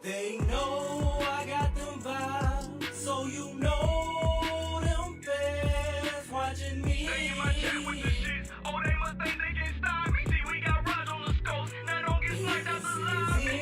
They know I got them vibes, so you know them fans watching me. They in my chat with the shit. Oh, they must think they can stop me. See, we got Raj on the scopes. Now don't get sniped out the lobby.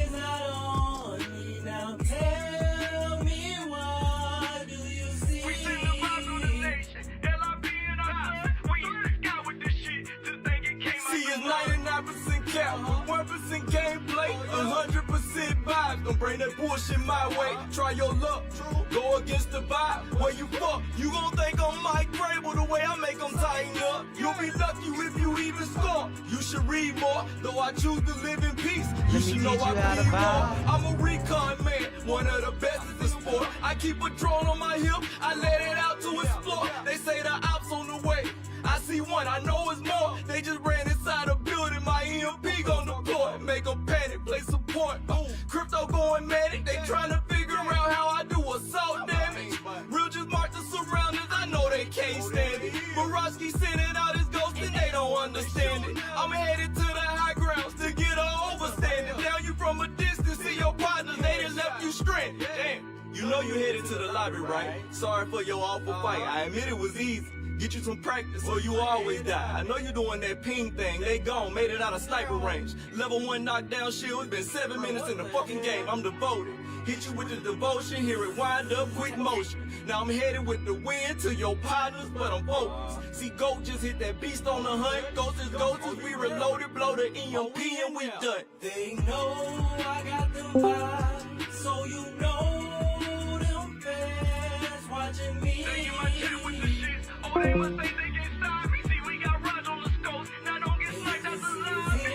Is not on me now. Tell me what do you see? We send the vibes on the nation. LIB in our blood. We in the sky with this shit. Just think it came out. See, it's 99% cap, 1% gameplay, 100% vibes. Don't bring that bullshit my way. Try your luck, go against the vibe. Where you fuck, you gon' think I'm Mike Grable the way I make them tighten up. You'll be lucky if you even score. You should read more, though I choose to live in peace. You should know I bleed more. I'm a recon man, one of the best in the sport. I keep a drone on my hip, I let it out to explore. They say the ops on the way. I see one, I know it's more. They just ran inside a building, my EMP gon' deploy. Make them panic, play support. Crypto going manic, they tryna figure out how I do assault damage. Real just mark the surroundings, I know they can't stand it. Borowski sending out his ghost and they don't understand it. I'm headed to the high grounds to get an overstanding. Down you from a distance, see your partners, they done left you stranded. Damn, you know you headed to the lobby, right? Sorry for your awful fight, I admit it was easy. Get you some practice or you always die. I know you doing that ping thing. They gone, made it out of sniper range. Level 1 knockdown shield. It's been 7 minutes in the fucking game. I'm devoted. Hit you with the devotion, hear it wind up, quick motion. Now I'm headed with the wind to your partners, but I'm focused. See, Goat just hit that beast on the hunt. Ghosts is ghosts, we reloaded, blow the EMP and we done. They know I got them vibes, so you know them fans watching me. They in my chat with the shit. Oh, they must think they can stop me. See, we got Raj on the scopes. Now don't get sniped out the lobby.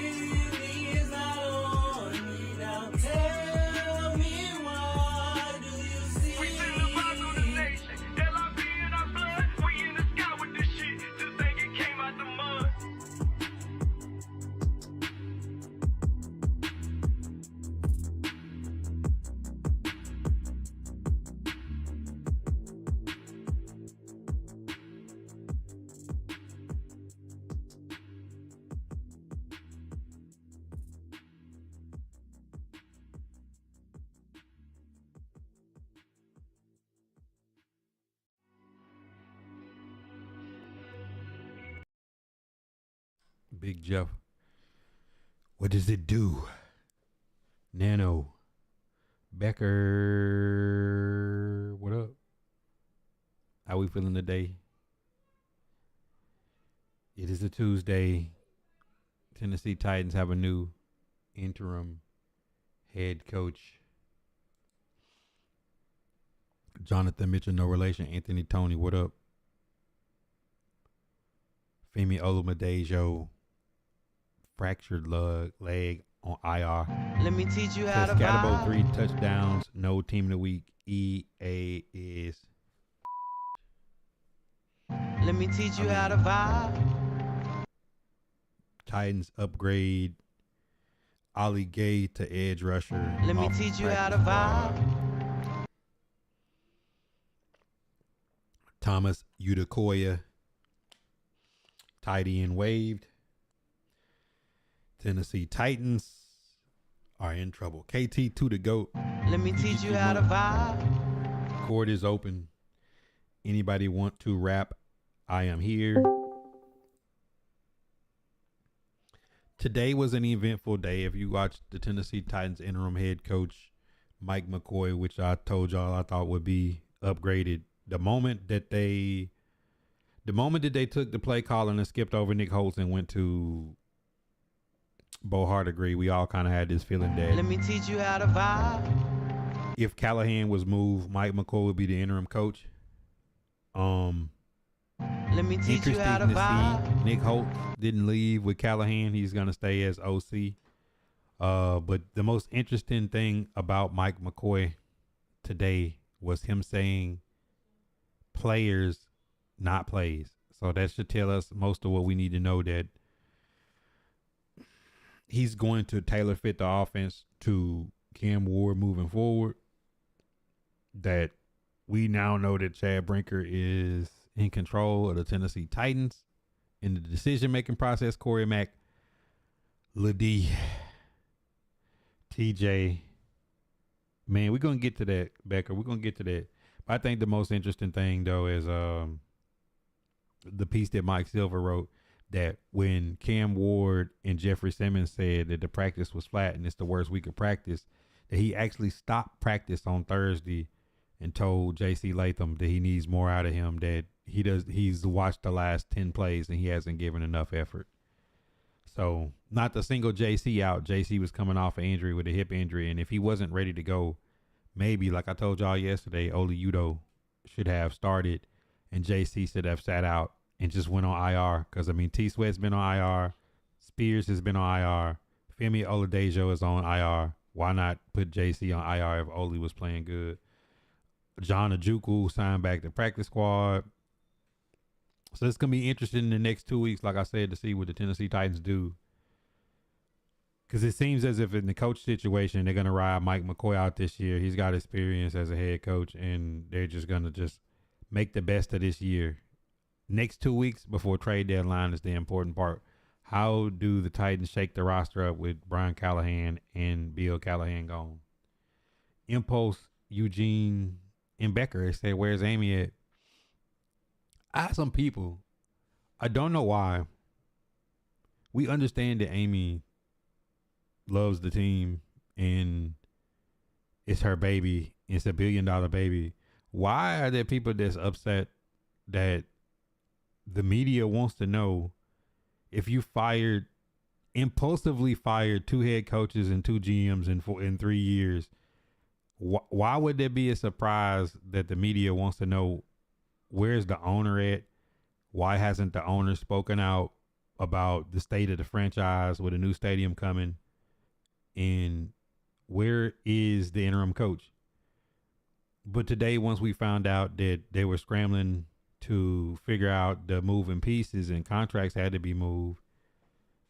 Is not on me now. Tell me what do you see? We send the vibes on the nation. LIB in our blood. We in the sky with this shit. Just think it came out the mud. Big Jeff. What does it do? Nano. Becker. What up? How we feeling today? It is a Tuesday. Tennessee Titans have a new interim head coach. Jonathan Mitchell, no relation. Anthony Tony, what up? Femi Olumadejo, fractured leg on IR. Let me teach you how to Scatterbo vibe. 3 touchdowns, no team of the week. EA is. Let me teach you how to vibe. Titans upgrade Ali Gay to edge rusher. Let me off teach you how to practice squad. vibe. Thomas Udakoya, tight end waived. Tennessee Titans are in trouble. KT2 to GOAT. Let me teach you how to vibe. Court is open. Anybody want to rap? I am here. Today was an eventful day. If you watched the Tennessee Titans interim head coach, Mike McCoy, which I told y'all I thought would be upgraded. The moment that they took the play calling and skipped over Nick Holtz and went to Bo Hardegree, we all kind of had this feeling that Let me teach you how to vibe. if Callahan was moved, Mike McCoy would be the interim coach. Let me teach you how to Interesting to vibe. see. Nick Holt didn't leave with Callahan. He's going to stay as OC. But the most interesting thing about Mike McCoy today was him saying players, not plays. So that should tell us most of what we need to know, that he's going to tailor fit the offense to Cam Ward moving forward. That we now know that Chad Brinker is in control of the Tennessee Titans in the decision-making process. Corey Mack, LaD, TJ, Man, we're gonna get to that, Becker. We're gonna get to that. But I think the most interesting thing though is the piece that Mike Silver wrote, that when Cam Ward and Jeffrey Simmons said that the practice was flat and it's the worst week of practice, that he actually stopped practice on Thursday and told JC Latham that he needs more out of him, that he's watched the last 10 plays and he hasn't given enough effort. So not to single JC out, JC was coming off an injury with a hip injury, and if he wasn't ready to go, maybe, like I told y'all yesterday, Oli Udo should have started and JC should have sat out and just went on IR. Because, I mean, T Sweat's been on IR. Spears has been on IR. Femi Oladejo is on IR. Why not put JC on IR if Oli was playing good? John Ajuku signed back to practice squad. So it's going to be interesting in the next 2 weeks, like I said, to see what the Tennessee Titans do. Because it seems as if in the coach situation, they're going to ride Mike McCoy out this year. He's got experience as a head coach, and they're just going to just make the best of this year. Next 2 weeks before trade deadline is the important part. How do the Titans shake the roster up with Brian Callahan and Bill Callahan gone? Impulse, Eugene, and Becker say, where's Amy at? I have some people, I don't know why. We understand that Amy loves the team and it's her baby. It's $1 billion baby. Why are there people that's upset that the media wants to know if you impulsively fired 2 head coaches and 2 GMs in 3 years? Why would there be a surprise that the media wants to know where's the owner at? Why hasn't the owner spoken out about the state of the franchise with a new stadium coming? And where is the interim coach? But today, once we found out that they were scrambling to figure out the moving pieces and contracts had to be moved,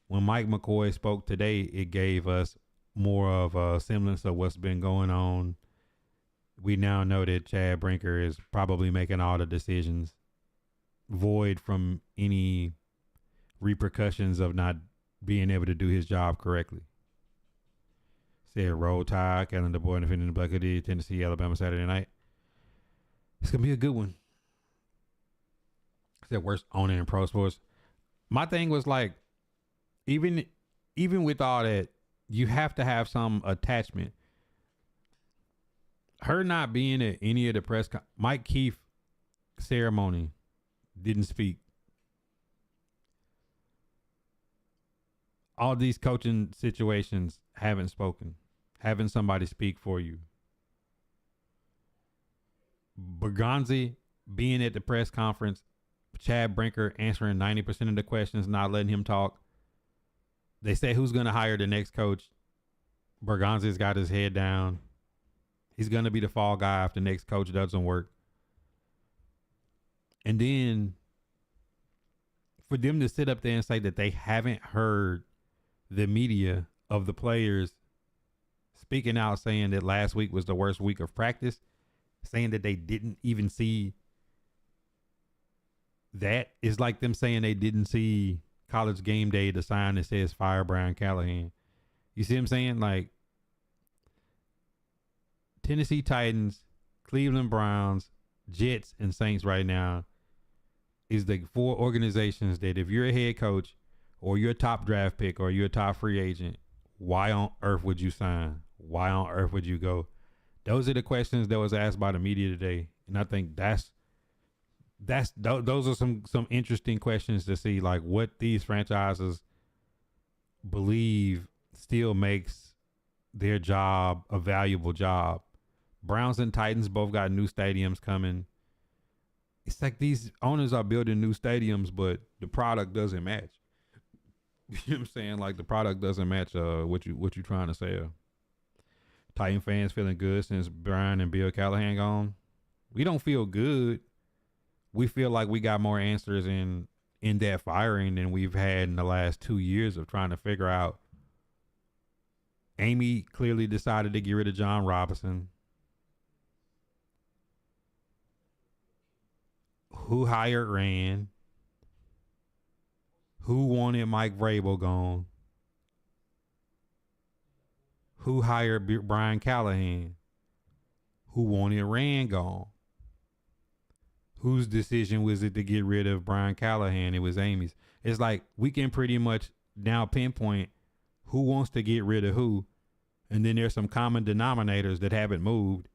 when Mike McCoy spoke today, it gave us more of a semblance of what's been going on. We now know that Chad Brinker is probably making all the decisions, void from any repercussions of not being able to do his job correctly. Said Roll Tide, Calendar Boy, and the Black Hoodie, Tennessee, Alabama, Saturday night. It's going to be a good one. Said worst owner in pro sports. My thing was like, even with all that, you have to have some attachment. Her not being at any of the Mike Keith ceremony, didn't speak. All these coaching situations, haven't spoken. Having somebody speak for you. Bergonzi being at the press conference, Chad Brinker answering 90% of the questions, not letting him talk. They say who's going to hire the next coach. Bergonzi's got his head down. He's going to be the fall guy if the next coach doesn't work. And then for them to sit up there and say that they haven't heard the media of the players speaking out, saying that last week was the worst week of practice, saying that they didn't even see that, is like them saying they didn't see College Game Day, the sign that says fire Brian Callahan. You see what I'm saying? Like, Tennessee Titans, Cleveland Browns, Jets, and Saints right now is the 4 organizations that if you're a head coach or you're a top draft pick or you're a top free agent, why on earth would you sign? Why on earth would you go? Those are the questions that was asked by the media today. And I think those are some interesting questions to see, like what these franchises believe still makes their job a valuable job. Browns and Titans both got new stadiums coming. It's like these owners are building new stadiums, but the product doesn't match. You know what I'm saying? Like the product doesn't match what you trying to sell. Titan fans feeling good since Brian and Bill Callahan gone. We don't feel good. We feel like we got more answers in that firing than we've had in the last 2 years of trying to figure out. Amy clearly decided to get rid of John Robinson. Who hired Rand? Who wanted Mike Vrabel gone? Who hired Brian Callahan? who wanted Rand gone. Whose decision was it to get rid of Brian Callahan? It was Amy's. It's like we can pretty much now pinpoint who wants to get rid of who. And then there's some common denominators that haven't moved.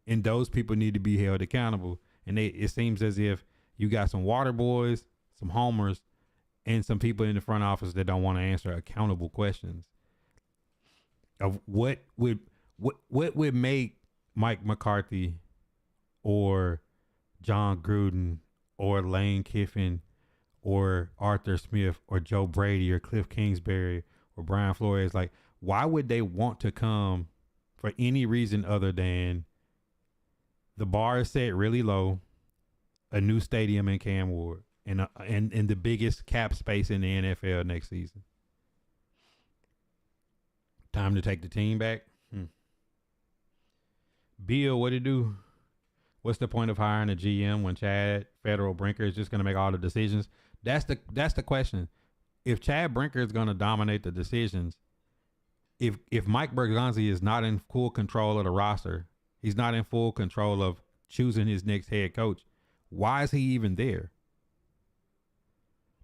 And those people need to be held accountable. And it seems as if you got some water boys, some homers, and some people in the front office that don't want to answer accountable questions of what would make Mike McCarthy or John Gruden or Lane Kiffin or Arthur Smith or Joe Brady or Cliff Kingsbury or Brian Flores, like, why would they want to come for any reason other than the bar is set really low, a new stadium in Cam Ward, and the biggest cap space in the NFL next season? Time to take the team back. Bill, what it do? What's the point of hiring a GM when Chad Federal Brinker is just going to make all the decisions? That's the question. If Chad Brinker is going to dominate the decisions, if Mike Bergonzi is not in full control of the roster, he's not in full control of choosing his next head coach, why is he even there?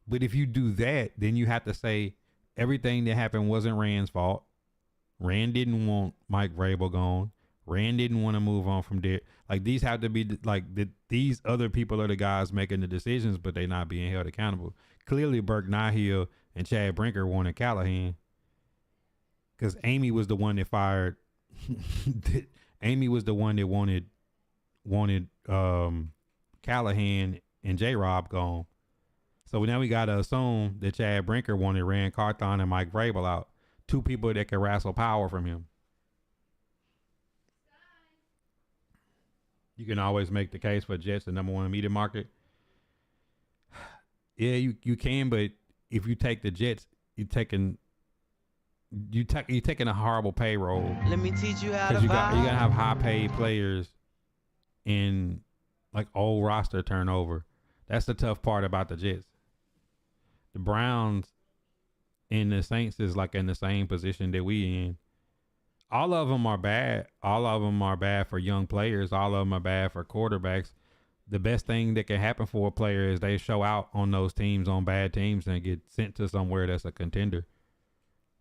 But if you do that, then you have to say everything that happened wasn't Rand's fault. Rand didn't want Mike Vrabel gone. Rand didn't want to move on from there. Like, these have to be these other people are the guys making the decisions, but they're not being held accountable. Clearly, Burke Nahill and Chad Brinker wanted Callahan because Amy was the one that fired. Amy was the one that wanted Callahan and J-Rob gone. So now we got to assume that Chad Brinker wanted Rand Carthon and Mike Vrabel out. Two people that can wrestle power from him. You can always make the case for Jets, the number one media market. Yeah, you can, but if you take the Jets, you're taking a horrible payroll. Let me teach you how to Because vibe. you're gonna have high paid players in like old roster turnover. That's the tough part about the Jets. The Browns and the Saints is like in the same position that we in. All of them are bad. All of them are bad for young players. All of them are bad for quarterbacks. The best thing that can happen for a player is they show out on those teams, on bad teams, and get sent to somewhere that's a contender.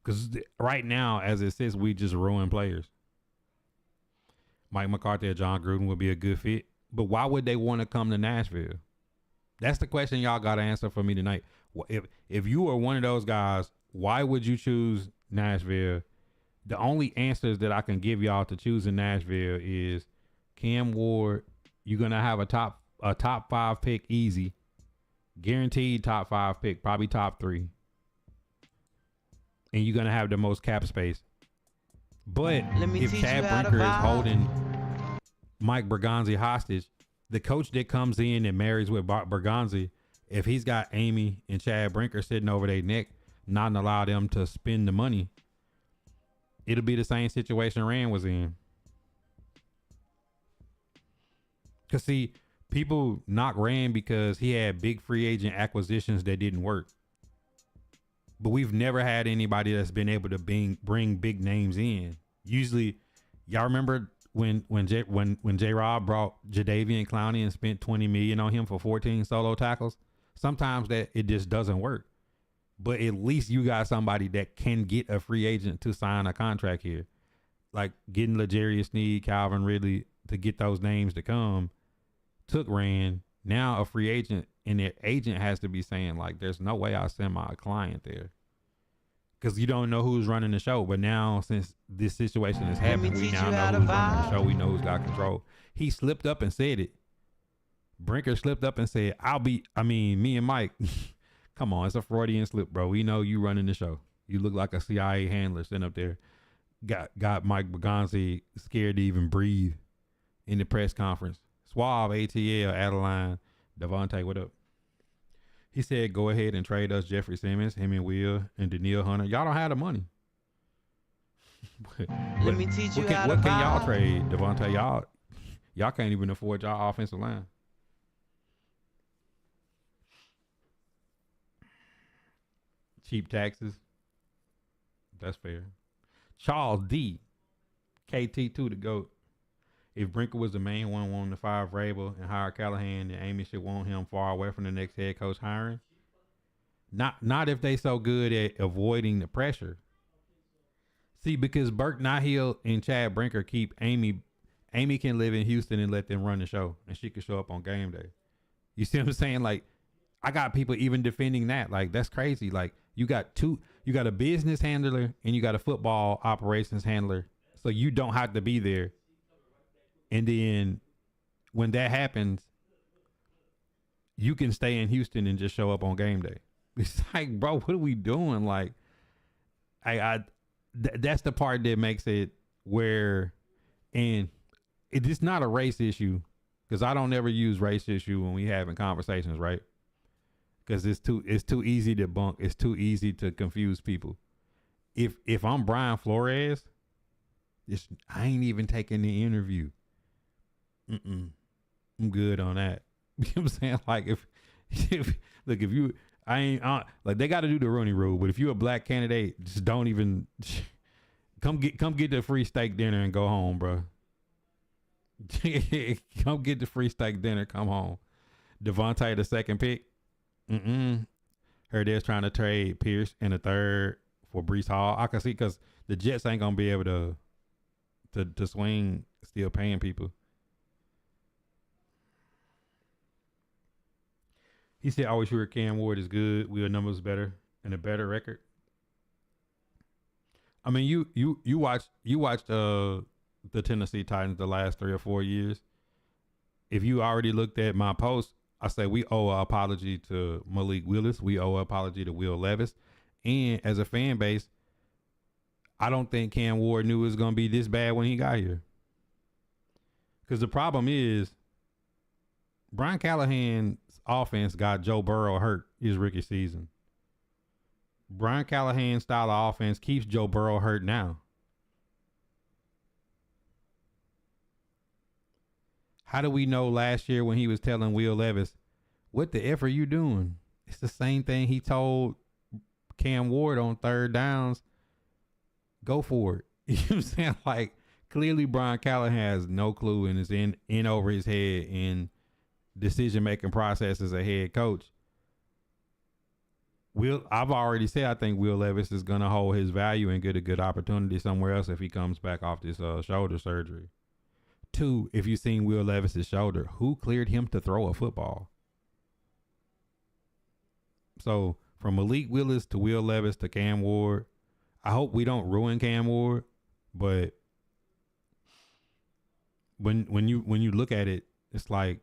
Because right now, as it sits, we just ruin players. Mike McCarthy or John Gruden would be a good fit. But why would they want to come to Nashville? That's the question y'all got to answer for me tonight. If you were one of those guys, why would you choose Nashville? The only answers that I can give y'all to choose in Nashville is Cam Ward. You're gonna have a top 5 pick easy, guaranteed top 5 pick, probably top 3, and you're gonna have the most cap space. But Let me if teach Chad you how to Brinker is vibe. holding Mike Bergonzi hostage, the coach that comes in and marries with Bergonzi, if he's got Amy and Chad Brinker sitting over their neck, not allow them to spend the money, it'll be the same situation Rand was in. Because, see, people knock Rand because he had big free agent acquisitions that didn't work. But we've never had anybody that's been able to bring big names in. Usually, y'all remember when J-Rob brought Jadeveon Clowney and spent $20 million on him for 14 solo tackles? Sometimes that it just doesn't work. But at least you got somebody that can get a free agent to sign a contract here. Like getting L'Jarius Sneed, Calvin Ridley to get those names to come took Rand. Now a free agent, and their agent has to be saying, like, there's no way I send my client there. Because you don't know who's running the show. But now, since this situation has happened, we teach now you know how to who's running the vibe. show. We know who's got control. He slipped up and said it. Brinker slipped up and said, me and Mike. Come on, it's a Freudian slip, bro. We know you running the show. You look like a CIA handler sitting up there. Got Mike Bergonzi scared to even breathe in the press conference. Suave, ATL, Adeline, Devontae, what up? He said, go ahead and trade us Jeffrey Simmons, him and Will, and Daniil Hunter. Y'all don't have the money. Let me teach you how to What can y'all vibe. trade, Devontae? Y'all can't even afford y'all offensive line. Cheap taxes. That's fair. Charles D. KT2 to GOAT. If Brinker was the main one wanting to fire Vrabel and hire Callahan, then Amy should want him far away from the next head coach hiring. Not if they so good at avoiding the pressure. See, because Burke Nahill and Chad Brinker keep Amy. Amy can live in Houston and let them run the show, and she can show up on game day. You see what I'm saying? Like, I got people even defending that. Like, that's crazy. Like, you got a business handler and you got a football operations handler, so you don't have to be there. And then when that happens, you can stay in Houston and just show up on game day. It's like, bro, what are we doing? Like, that's the part that makes it where, and it's not a race issue, because I don't ever use race issue when we having conversations, right? Because it's too easy to bunk. It's too easy to confuse people. If I'm Brian Flores, I ain't even taking the interview. I'm good on that. You know what I'm saying? Like, if you, I ain't like, they got to do the Rooney Rule, but if you're a black candidate, just don't even come get the free steak dinner and go home, bro. Come get the free steak dinner, come home. Devontae, the second pick. Heard they're trying to trade Pierce in the third for Breece Hall. I can see, because the Jets ain't gonna be able to swing, still paying people. He said, always sure Cam Ward is good. Will numbers better and a better record. I mean, you watched the Tennessee Titans the last 3 or 4 years. If you already looked at my post, I say we owe an apology to Malik Willis. We owe an apology to Will Levis. And as a fan base, I don't think Cam Ward knew it was going to be this bad when he got here. Because the problem is, Brian Callahan's offense got Joe Burrow hurt his rookie season. Brian Callahan's style of offense keeps Joe Burrow hurt now. How do we know last year when he was telling Will Levis, what the F are you doing? It's the same thing he told Cam Ward on third downs. Go for it. You know what I'm saying? Like, clearly Brian Callahan has no clue and is in over his head in decision-making process as a head coach. I've already said I think Will Levis is going to hold his value and get a good opportunity somewhere else if he comes back off this shoulder surgery. 2, if you've seen Will Levis's shoulder, who cleared him to throw a football? So from Malik Willis to Will Levis to Cam Ward, I hope we don't ruin Cam Ward, but when you look at it, it's like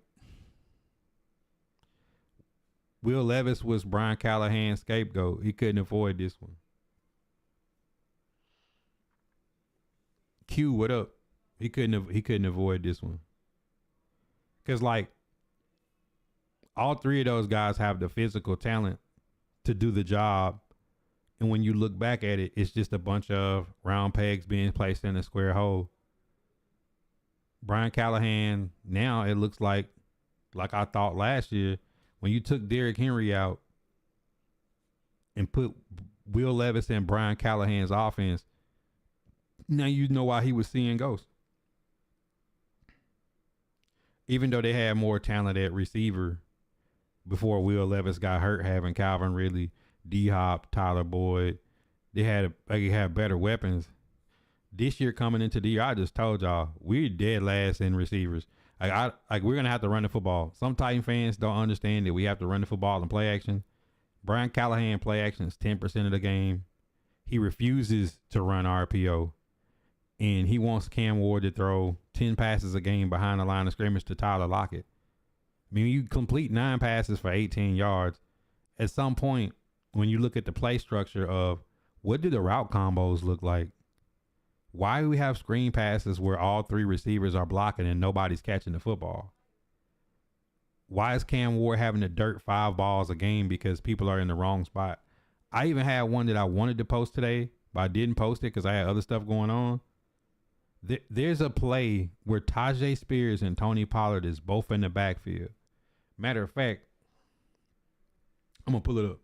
Will Levis was Brian Callahan's scapegoat. He couldn't avoid this one. Q, what up? He couldn't avoid this one. Cause like all 3 of those guys have the physical talent to do the job. And when you look back at it, it's just a bunch of round pegs being placed in a square hole. Brian Callahan, now it looks like I thought last year, when you took Derrick Henry out and put Will Levis and Brian Callahan's offense, now you know why he was seeing ghosts. Even though they had more talent at receiver before Will Levis got hurt, having Calvin Ridley, D-Hop, Tyler Boyd, they had better weapons. This year coming into the year, I just told y'all, we're dead last in receivers. We're going to have to run the football. Some Titan fans don't understand that we have to run the football and play action. Brian Callahan play action is 10% of the game. He refuses to run RPO. And he wants Cam Ward to throw 10 passes a game behind the line of scrimmage to Tyler Lockett. I mean, you complete 9 passes for 18 yards. At some point, when you look at the play structure of what do the route combos look like? Why do we have screen passes where all 3 receivers are blocking and nobody's catching the football? Why is Cam Ward having to dirt 5 balls a game because people are in the wrong spot? I even had one that I wanted to post today, but I didn't post it because I had other stuff going on. There's a play where Tajay Spears and Tony Pollard is both in the backfield. Matter of fact, I'm going to pull it up.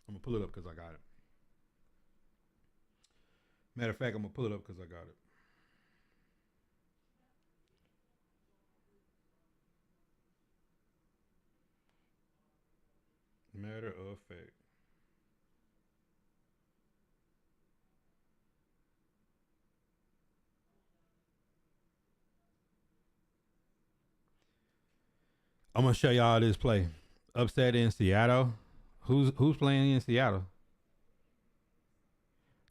I'm going to pull it up because I got it. Matter of fact, I'm going to pull it up because I got it. Matter of fact. I'm gonna show y'all this play. Upset in Seattle. Who's playing in Seattle?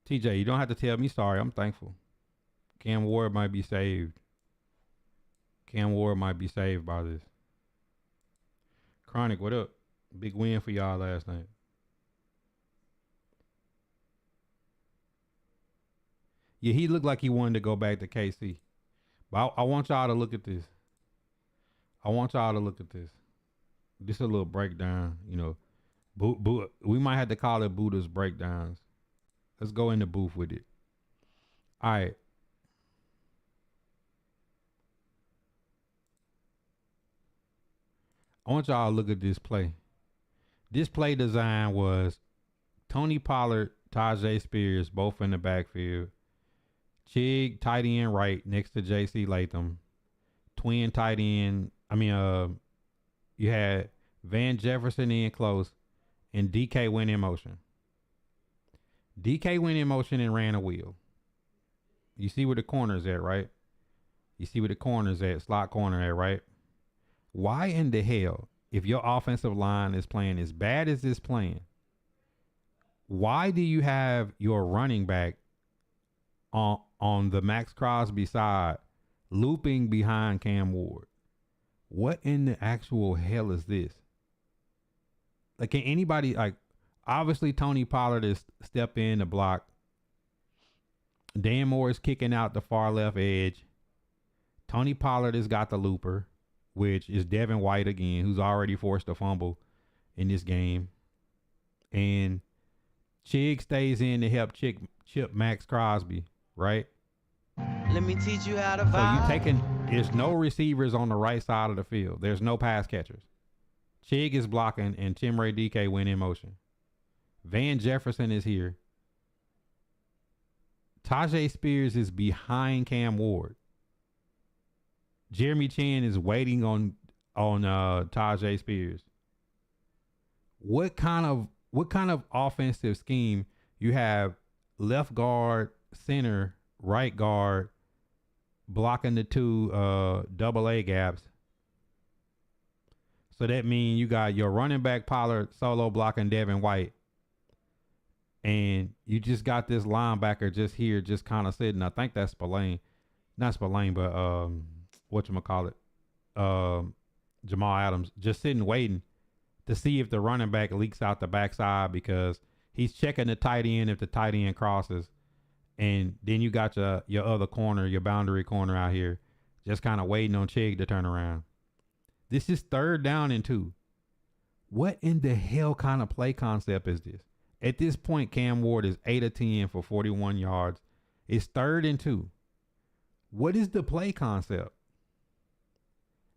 TJ, you don't have to tell me sorry. I'm thankful. Cam Ward might be saved. Cam Ward might be saved by this. Chronic, what up? Big win for y'all last night. Yeah, he looked like he wanted to go back to KC. But I want y'all to look at this. This is a little breakdown, you know. We might have to call it Buddha's breakdowns. Let's go in the booth with it. All right. I want y'all to look at this play. This play design was Tony Pollard, Tajay Spears, both in the backfield. Chig, tight end right next to J.C. Latham. Twin tight end. You had Van Jefferson in close, and DK went in motion. DK went in motion and ran a wheel. You see where the corner's at, right? Slot corner at, right? Why in the hell, if your offensive line is playing as bad as it's playing, why do you have your running back on the Max Crosby side looping behind Cam Ward? What in the actual hell is this? Like, can anybody, like, obviously Tony Pollard is step in the block. Dan Moore is kicking out the far left edge. Tony Pollard has got the looper, which is Devin White again, who's already forced a fumble in this game. And Chig stays in to help chip Max Crosby, right? Let me teach you how to So vibe. there's no receivers on the right side of the field. There's no pass catchers. Chig is blocking and Timray DK went in motion. Van Jefferson is here. Tajay Spears is behind Cam Ward. Jeremy Chin is waiting on Tajay Spears. What kind of offensive scheme you have? Left guard, center, right guard, blocking the two double A gaps. So that means you got your running back Pollard solo blocking Devin White. And you just got this linebacker just here, just kind of sitting. I think that's Spillane. Not Spillane, but whatchamacallit? Jamal Adams. Just sitting waiting to see if the running back leaks out the backside because he's checking the tight end if the tight end crosses. And then you got your other corner, your boundary corner out here, just kind of waiting on Chig to turn around. This is 3rd down and 2. What in the hell kind of play concept is this? At this point, Cam Ward is 8 of 10 for 41 yards. It's 3rd and 2. What is the play concept?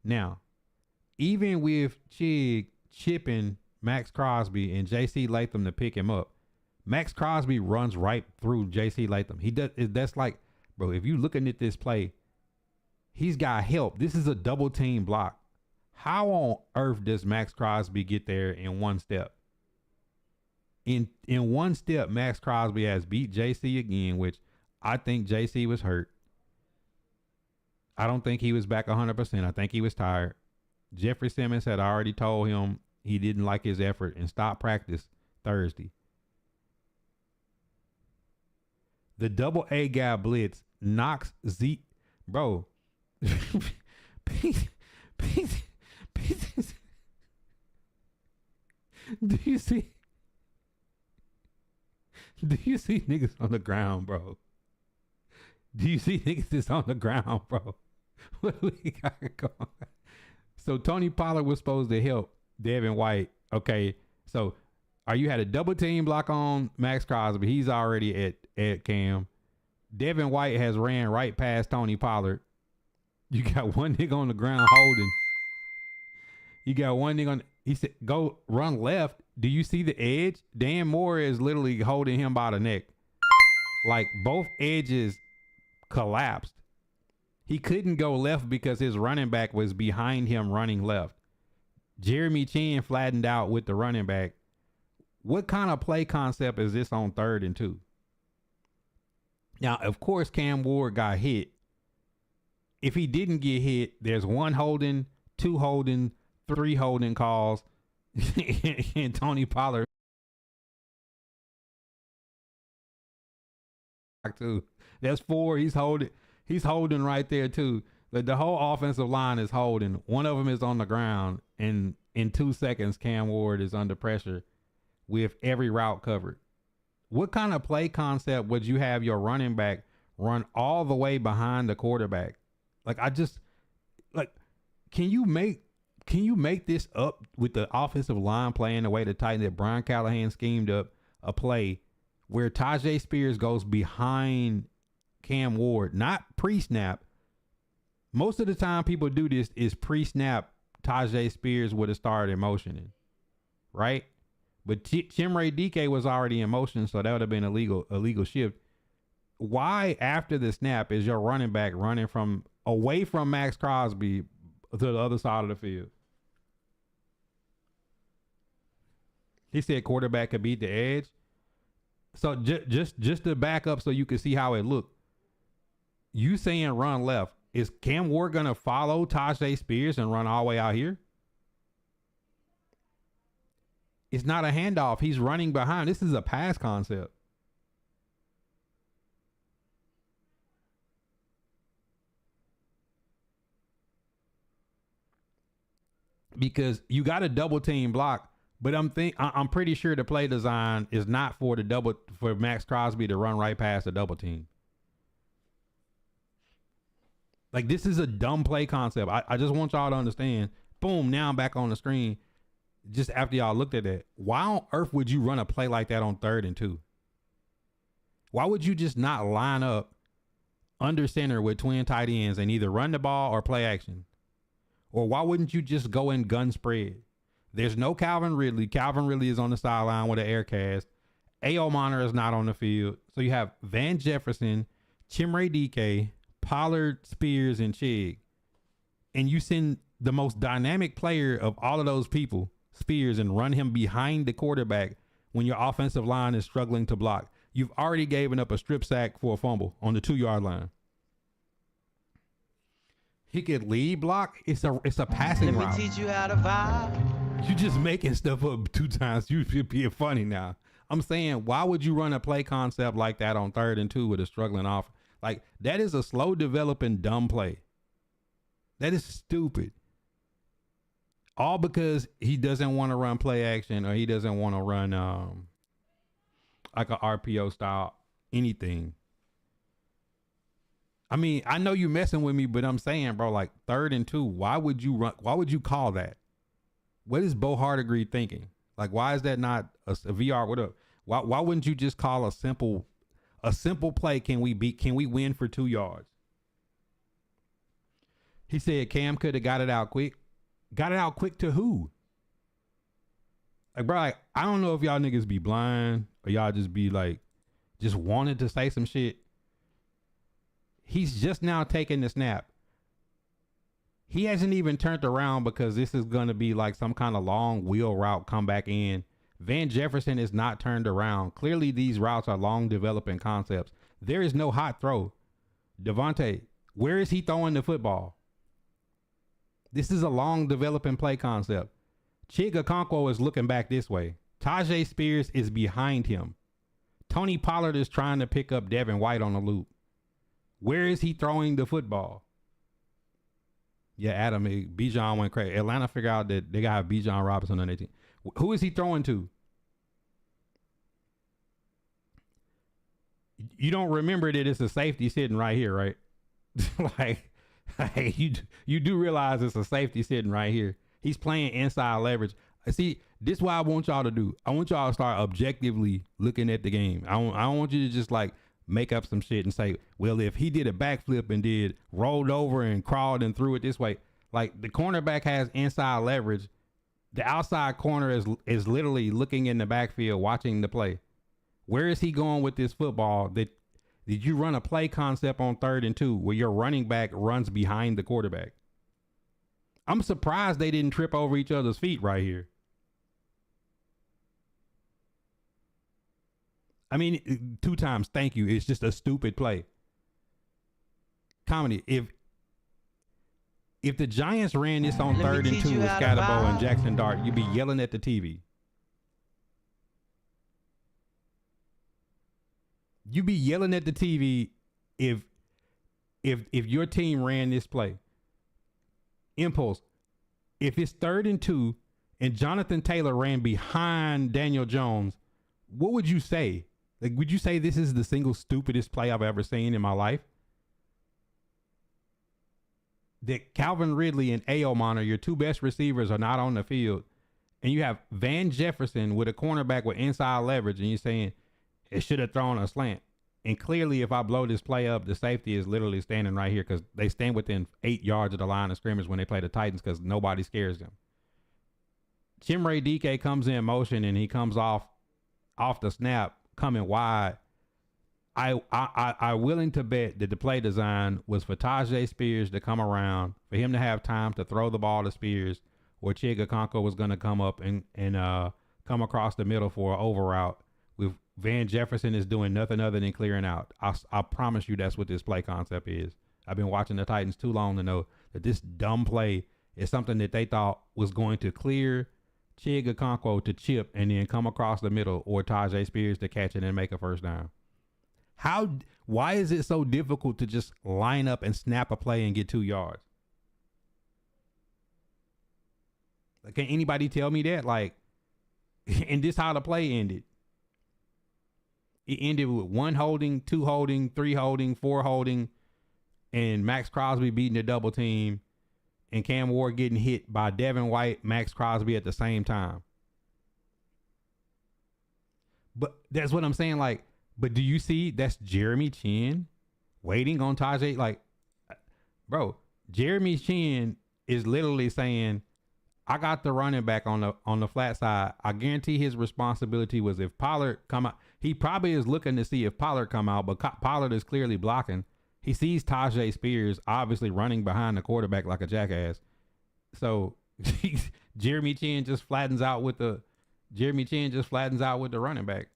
Now, even with Chig chipping Max Crosby and J.C. Latham to pick him up, Max Crosby runs right through J.C. Latham. That's like, bro, if you looking at this play, he's got help. This is a double team block. How on earth does Max Crosby get there in one step? In one step, Max Crosby has beat JC again, which I think JC was hurt. I don't think he was back 100%. I think he was tired. Jeffrey Simmons had already told him he didn't like his effort and stopped practice Thursday. The double A guy blitz knocks Z. Bro. Do you see niggas on the ground, bro? Do you see niggas that's on the ground, bro? What do we got going? So Tony Pollard was supposed to help Devin White. Okay, so you had a double team block on Max Crosby. He's already at Cam. Devin White has ran right past Tony Pollard. You got one nigga on the ground holding. You got one nigga on. He said, go run left. Do you see the edge? Dan Moore is literally holding him by the neck. Like both edges collapsed. He couldn't go left because his running back was behind him running left. Jeremy Chin flattened out with the running back. What kind of play concept is this on 3rd and 2? Now, of course, Cam Ward got hit. If he didn't get hit, there's 1 holding, 2 holding, 3 holding calls, and Tony Pollard too. That's 4. He's holding right there too. The whole offensive line is holding. One of them is on the ground, and in 2 seconds, Cam Ward is under pressure with every route covered. What kind of play concept would you have your running back run all the way behind the quarterback? Like, can you make this up with the offensive line playing the way the Titans that Brian Callahan schemed up a play where Tajay Spears goes behind Cam Ward, not pre-snap. Most of the time people do this is pre-snap. Tajay Spears would have started in motioning, right? But Chimray DK was already in motion, so that would have been a legal shift. Why after the snap is your running back running from away from Max Crosby to the other side of the field? He said quarterback could beat the edge. So just to back up so you can see how it looked. You saying run left. Is Cam Ward going to follow Tajay Spears and run all the way out here? It's not a handoff. He's running behind. This is a pass concept. Because you got a double team block, but I'm pretty sure the play design is not for Max Crosby to run right past the double team. Like, this is a dumb play concept. I just want y'all to understand. Boom, now I'm back on the screen. Just after y'all looked at that, why on earth would you run a play like that on 3rd and 2? Why would you just not line up under center with twin tight ends and either run the ball or play action? Or why wouldn't you just go in gun spread? There's no Calvin Ridley. Calvin Ridley is on the sideline with an air cast. A.O. Monter is not on the field. So you have Van Jefferson, Chimray DK, Pollard, Spears, and Chig. And you send the most dynamic player of all of those people, Spears, and run him behind the quarterback when your offensive line is struggling to block. You've already given up a strip sack for a fumble on the 2-yard line. He could lead block. It's a passing route. Let me teach you how to vibe. You just making stuff up 2 times. You should be funny now. I'm saying, why would you run a play concept like that on 3rd and 2 with a struggling off? Like, that is a slow developing dumb play. That is stupid. All because he doesn't want to run play action, or he doesn't want to run like a RPO style anything. I mean, I know you messing with me, but I'm saying, bro, like 3rd and 2, why would you run? Why would you call that? What is Bo Hardegree thinking? Like, why is that not a VR? What up? Why wouldn't you just call a simple play? Can we win for 2 yards? He said Cam could have got it out quick. Got it out quick to who? Like, bro, like, I don't know if y'all niggas be blind or y'all just be like, just wanted to say some shit. He's just now taking the snap. He hasn't even turned around because this is going to be like some kind of long wheel route come back in. Van Jefferson is not turned around. Clearly, these routes are long developing concepts. There is no hot throw. Devontae, where is he throwing the football? This is a long developing play concept. Chiga Convo is looking back this way. Tajay Spears is behind him. Tony Pollard is trying to pick up Devin White on the loop. Where is he throwing the football? Yeah, Adam, Bijan went crazy. Atlanta figured out that they got Bijan Robinson on their team. Who is he throwing to? You don't remember that it's a safety sitting right here, right? like you do realize it's a safety sitting right here. He's playing inside leverage. See, this is what I want y'all to do. I want y'all to start objectively looking at the game. I don't want you to just like make up some shit and say, well, if he did a backflip and did rolled over and crawled and threw it this way, like the cornerback has inside leverage. The outside corner is literally looking in the backfield, watching the play. Where is he going with this football? Did you run a play concept on 3rd and 2 where your running back runs behind the quarterback? I'm surprised they didn't trip over each other's feet right here. I mean, 2 times. Thank you. It's just a stupid play. Comedy. If the Giants ran this on Let me 3rd and teach 2 you with how to Scatterbo and vibe. Jackson Dart, you'd be yelling at the TV. You'd be yelling at the TV if your team ran this play. Impulse. If it's 3rd and 2 and Jonathan Taylor ran behind Daniel Jones, what would you say? Like, would you say this is the single stupidest play I've ever seen in my life? That Calvin Ridley and Aomon, your 2 best receivers, are not on the field, and you have Van Jefferson with a cornerback with inside leverage, and you're saying it should have thrown a slant. And clearly, if I blow this play up, the safety is literally standing right here because they stand within 8 yards of the line of scrimmage when they play the Titans because nobody scares them. Chimere DK comes in motion and he comes off the snap coming wide. I willing to bet that the play design was for Tajay Spears to come around, for him to have time to throw the ball to Spears, or Chig Okonkwo was going to come up and come across the middle for an over route. With Van Jefferson is doing nothing other than clearing out. I promise you that's what this play concept is. I've been watching the Titans too long to know that this dumb play is something that they thought was going to clear Chig Okonkwo to chip and then come across the middle, or Tajay Spears to catch it and make a first down. Why is it so difficult to just line up and snap a play and get 2 yards? Like, can anybody tell me that? Like, and this how the play ended. It ended with 1 holding, 2 holding, 3 holding, 4 holding, and Max Crosby beating the double team, and Cam Ward getting hit by Devin White, Max Crosby at the same time. But that's what I'm saying. Like, but do you see that's Jeremy Chin waiting on Tajay? Like, bro, Jeremy Chin is literally saying, I got the running back on the flat side. I guarantee his responsibility was if Pollard come out. He probably is looking to see if Pollard come out, but Pollard is clearly blocking. He sees Tajay Spears obviously running behind the quarterback like a jackass. So Jeremy Chin just flattens out with the running back.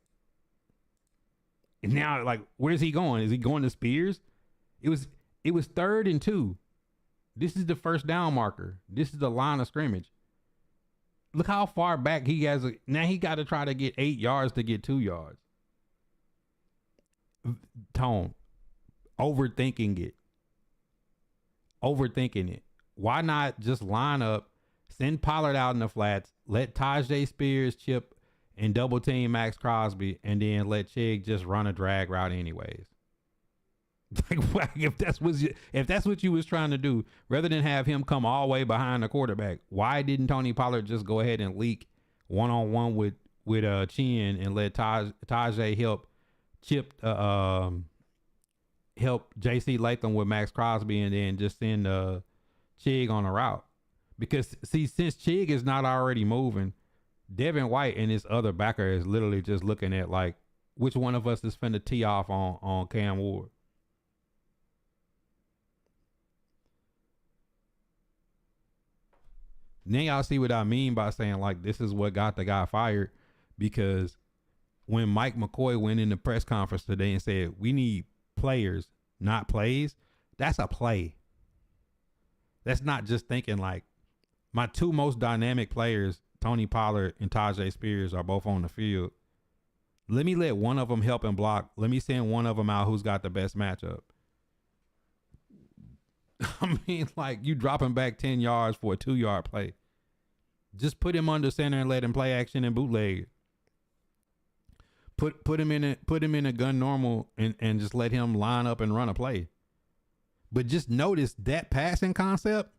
And now, like, where's he going? Is he going to Spears? It was 3rd and 2. This is the first down marker. This is the line of scrimmage. Look how far back he has. Now he got to try to get 8 yards to get 2 yards. Tone. Overthinking it. Why not just line up, send Pollard out in the flats, let Tajay Spears chip and double team Max Crosby, and then let Chig just run a drag route anyways? Like, if that's what you was trying to do, rather than have him come all the way behind the quarterback, why didn't Tony Pollard just go ahead and leak 1-on-1 with Chin and let Tajay help chip help JC Latham with Max Crosby, and then just send Chig on a route? Because see, since Chig is not already moving, Devin White and his other backer is literally just looking at, like, which one of us is finna tee off on Cam Ward. Then y'all see what I mean by saying, like, this is what got the guy fired. Because when Mike McCoy went in the press conference today and said, we need players, not plays, that's a play. That's not just thinking, like, my 2 most dynamic players, Tony Pollard and Tajay Spears, are both on the field. Let me let one of them help and block. Let me send one of them out who's got the best matchup. I mean, like, you dropping back 10 yards for a 2-yard play. Just put him under center and let him play action and bootleg. Put him in a gun normal and just let him line up and run a play. But just notice that passing concept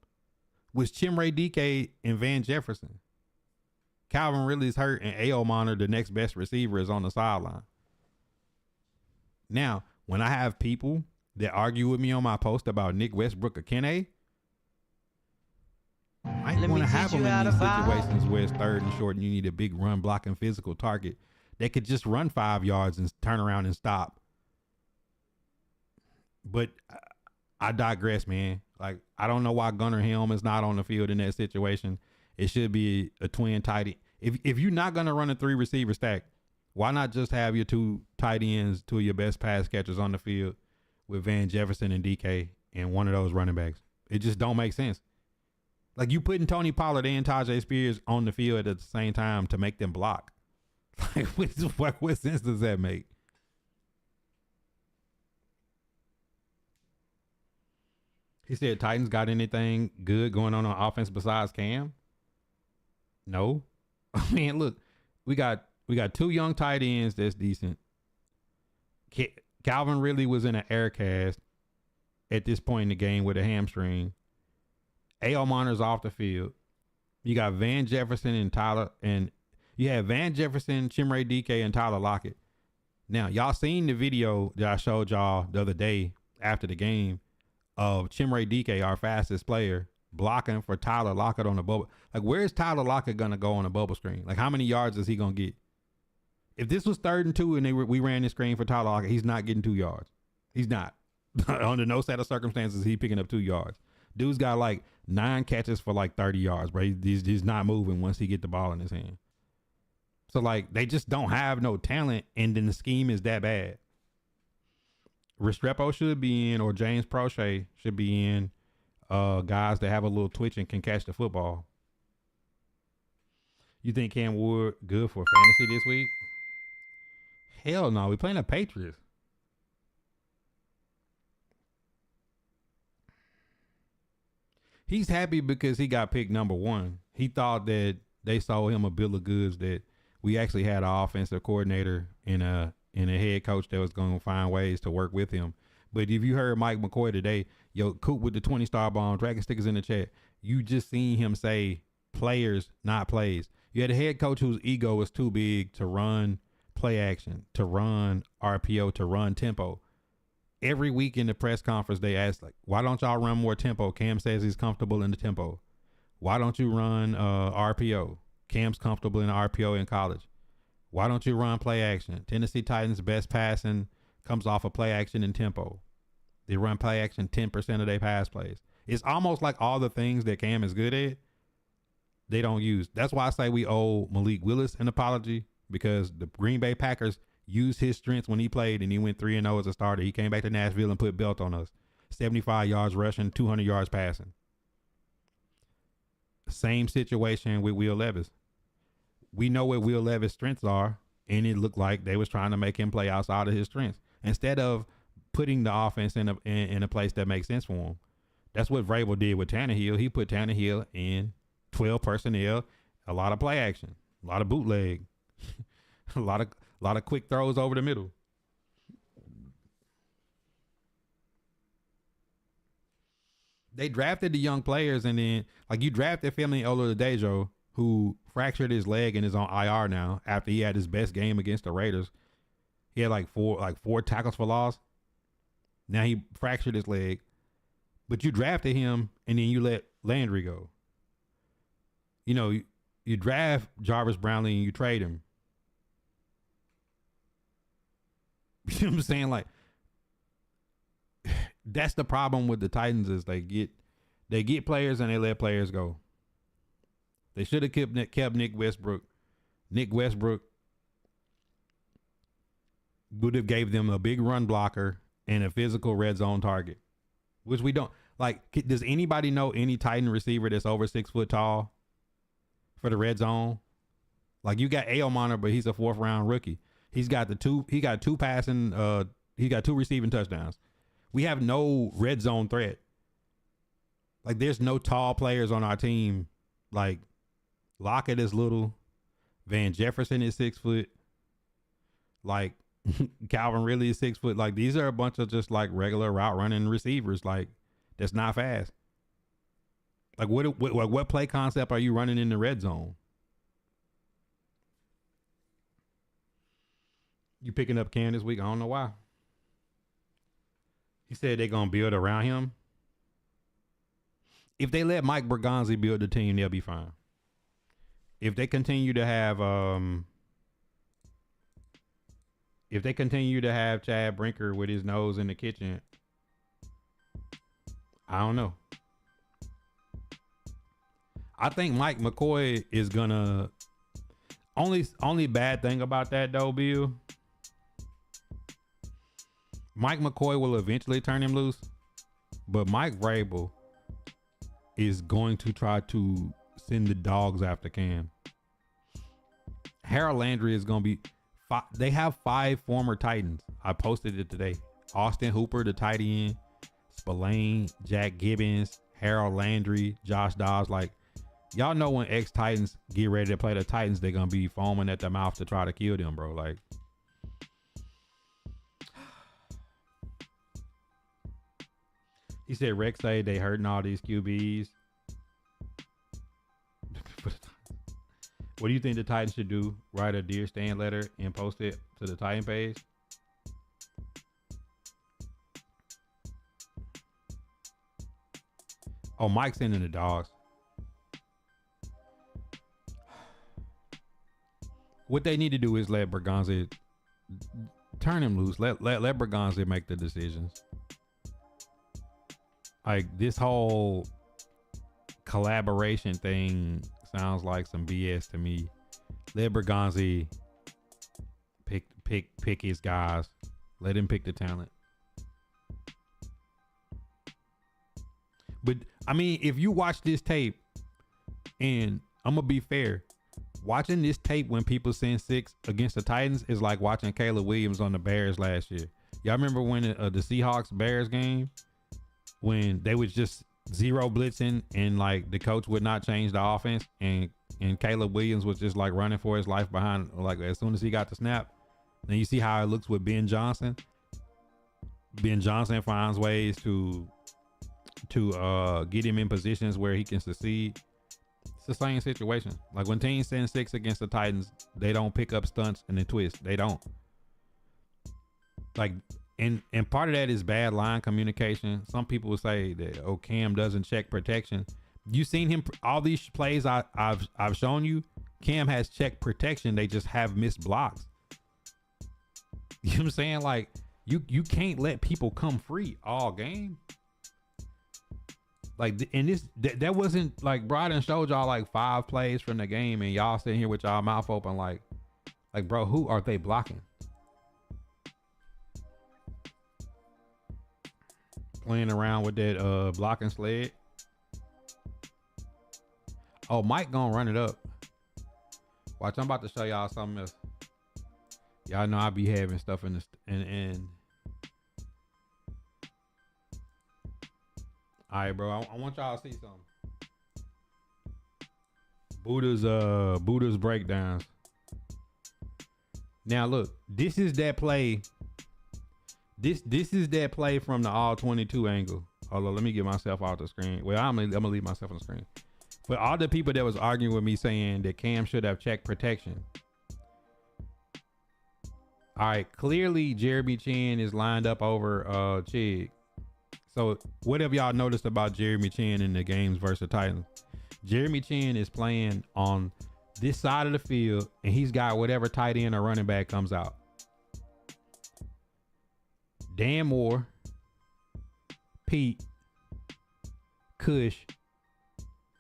was Chimere DK and Van Jefferson. Calvin Ridley's hurt, and Aomon, the next best receiver, is on the sideline. Now, when I have people that argue with me on my post about Nick Westbrook or Kene, I might want to have them in these situations where it's 3rd and short and you need a big run blocking physical target that could just run 5 yards and turn around and stop. But I digress, man. Like, I don't know why Gunnar Helm is not on the field in that situation. It should be a twin tight end. If you're not going to run a 3 receiver stack, Why not just have your two tight ends, two of your best pass catchers on the field with Van Jefferson and DK and one of those running backs? It just don't make sense. Like, you putting Tony Pollard and Tajay Spears on the field at the same time to make them block. Like, what sense does that make? He said, Titans got anything good going on offense besides Cam? No. I mean, look, we got two young tight ends that's decent. Calvin Ridley was in an air cast at this point in the game with a hamstring. A.O. Monter's off the field. You got Van Jefferson and Tyler, and you have Van Jefferson, Chimere DK, and Tyler Lockett. Now, y'all seen the video that I showed y'all the other day after the game of Chimere DK, our fastest player, blocking for Tyler Lockett on the bubble. Like, where is Tyler Lockett going to go on a bubble screen? Like, how many yards is he going to get? If this was 3rd and 2 and we ran this screen for Tyler Lockett, he's not getting 2 yards. He's not. Under no set of circumstances, he's picking up 2 yards. Dude's got like 9 catches for like 30 yards, bro. He's not moving once he get the ball in his hand. So, like, they just don't have no talent, and then the scheme is that bad. Restrepo should be in, or James Prochet should be in. Guys that have a little twitch and can catch the football. You think Cam Ward good for fantasy this week? Hell no. We playing the Patriots. He's happy because he got picked number 1. He thought that they sold him a bill of goods, that we actually had an offensive coordinator and a head coach that was going to find ways to work with him. But if you heard Mike McCoy today, yo, Coop with the 20-star bomb, Dragon Stickers in the chat, you just seen him say players, not plays. You had a head coach whose ego was too big to run play action, to run RPO, to run tempo. Every week in the press conference, they asked, like, why don't y'all run more tempo? Cam says he's comfortable in the tempo. Why don't you run RPO? Cam's comfortable in RPO in college. Why don't you run play action? Tennessee Titans' best passing comes off of play action and tempo. They run play action 10% of their pass plays. It's almost like all the things that Cam is good at, they don't use. That's why I say we owe Malik Willis an apology, because the Green Bay Packers used his strengths when he played, and he went 3-0 as a starter. He came back to Nashville and put belt on us. 75 yards rushing, 200 yards passing. Same situation with Will Levis. We know what Will Levis' strengths are, and it looked like they was trying to make him play outside of his strengths instead of putting the offense in a place that makes sense for him. That's what Vrabel did with Tannehill. He put Tannehill in 12 personnel, a lot of play action, a lot of bootleg, a lot of quick throws over the middle. They drafted the young players, and then, like, you drafted Femi Oladajo, who fractured his leg and is on IR now after he had his best game against the Raiders. He had like four tackles for loss. Now he fractured his leg. But you drafted him, and then you let Landry go. You know, you draft Jarvis Brownlee and you trade him. You know what I'm saying? Like, that's the problem with the Titans, is they get players and they let players go. They should have kept Nick Westbrook. Nick Westbrook would have gave them a big run blocker and a physical red zone target, which we don't. Like, does anybody know any Titan receiver that's over 6 foot tall for the red zone? Like, you got A.O. Monter, but he's a 4th round rookie. He got two receiving touchdowns. We have no red zone threat. Like, there's no tall players on our team. Like, Lockett is little. Van Jefferson is 6 foot. Like, Calvin Ridley is 6 foot. Like, these are a bunch of just like regular route running receivers. Like, that's not fast. Like, what play concept are you running in the red zone? You picking up Cam this week? I don't know why. He said they're gonna build around him. If they let Mike Bergonzi build the team, they'll be fine. If they continue to have Chad Brinker with his nose in the kitchen, I don't know. I think Mike McCoy is gonna Only bad thing about that though, Bill. Mike McCoy will eventually turn him loose, but Mike Vrabel is going to try to send the dogs after Cam. Harold Landry is going to be. They have 5 former Titans. I posted it today. Austin Hooper, the tight end, Spillane, Jack Gibbons, Harold Landry, Josh Dobbs. Like, y'all know when ex-Titans get ready to play the Titans, they're going to be foaming at the mouth to try to kill them, bro. Like, he said Rex say they hurting all these QBs. What do you think the Titans should do? Write a Dear Stan letter and post it to the Titan page? Oh, Mike's sending the dogs. What they need to do is let Berganza turn him loose. Let Berganza make the decisions. Like, this whole collaboration thing sounds like some BS to me. Let Berganza pick his guys. Let him pick the talent. But I mean, if you watch this tape, and I'm gonna be fair, watching this tape when people send 6 against the Titans is like watching Caleb Williams on the Bears last year. Y'all remember when the Seahawks Bears game, when they was just zero blitzing and like the coach would not change the offense, and Caleb Williams was just like running for his life behind, like as soon as he got the snap. Then you see how it looks with Ben Johnson. Ben Johnson finds ways to get him in positions where he can succeed. It's the same situation. Like when teams send 6 against the Titans, they don't pick up stunts and then twist. They don't. Like, and part of that is bad line communication. Some people will say that, Cam doesn't check protection. You seen him, all these plays I've shown you, Cam has checked protection. They just have missed blocks. You know what I'm saying? Like, you can't let people come free all game. Like, and that wasn't like, bro, I done showed y'all like 5 plays from the game and y'all sitting here with y'all mouth open like, bro, who are they blocking? Playing around with that blocking sled. Oh, Mike gonna run it up. Watch, I'm about to show y'all something else. Y'all know I be having stuff in this and all right, bro. I want y'all to see something. Buddha's breakdowns. Now look, this is that play. This is that play from the all 22 angle. Hold on, let me get myself off the screen. Well, I'm gonna leave myself on the screen. For all the people that was arguing with me saying that Cam should have checked protection. All right, clearly Jeremy Chin is lined up over Chig. So what have y'all noticed about Jeremy Chin in the games versus the Titans? Jeremy Chin is playing on this side of the field, and he's got whatever tight end or running back comes out. Dan Moore, Pete, Cush,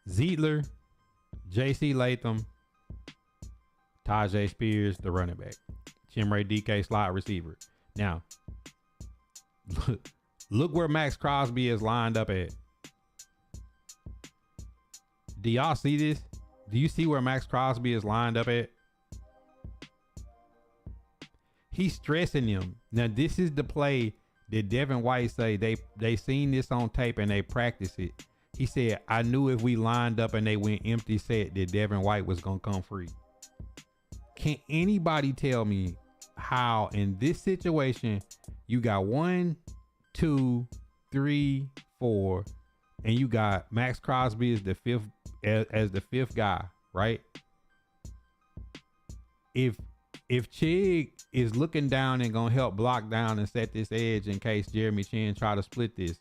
Zietler, J.C. Latham, Tajay Spears, the running back. Chimray DK slot receiver. Now, look where Max Crosby is lined up at. Do y'all see this? Do you see where Max Crosby is lined up at? He's stressing him. Now, this is the play that Devin White say they seen this on tape and they practice it. He said, I knew if we lined up and they went empty set that Devin White was going to come free. Can anybody tell me how in this situation you got 1, 2, 3, 4, and you got Max Crosby as the fifth guy, right? If Chig is looking down and gonna help block down and set this edge in case Jeremy Chin try to split this,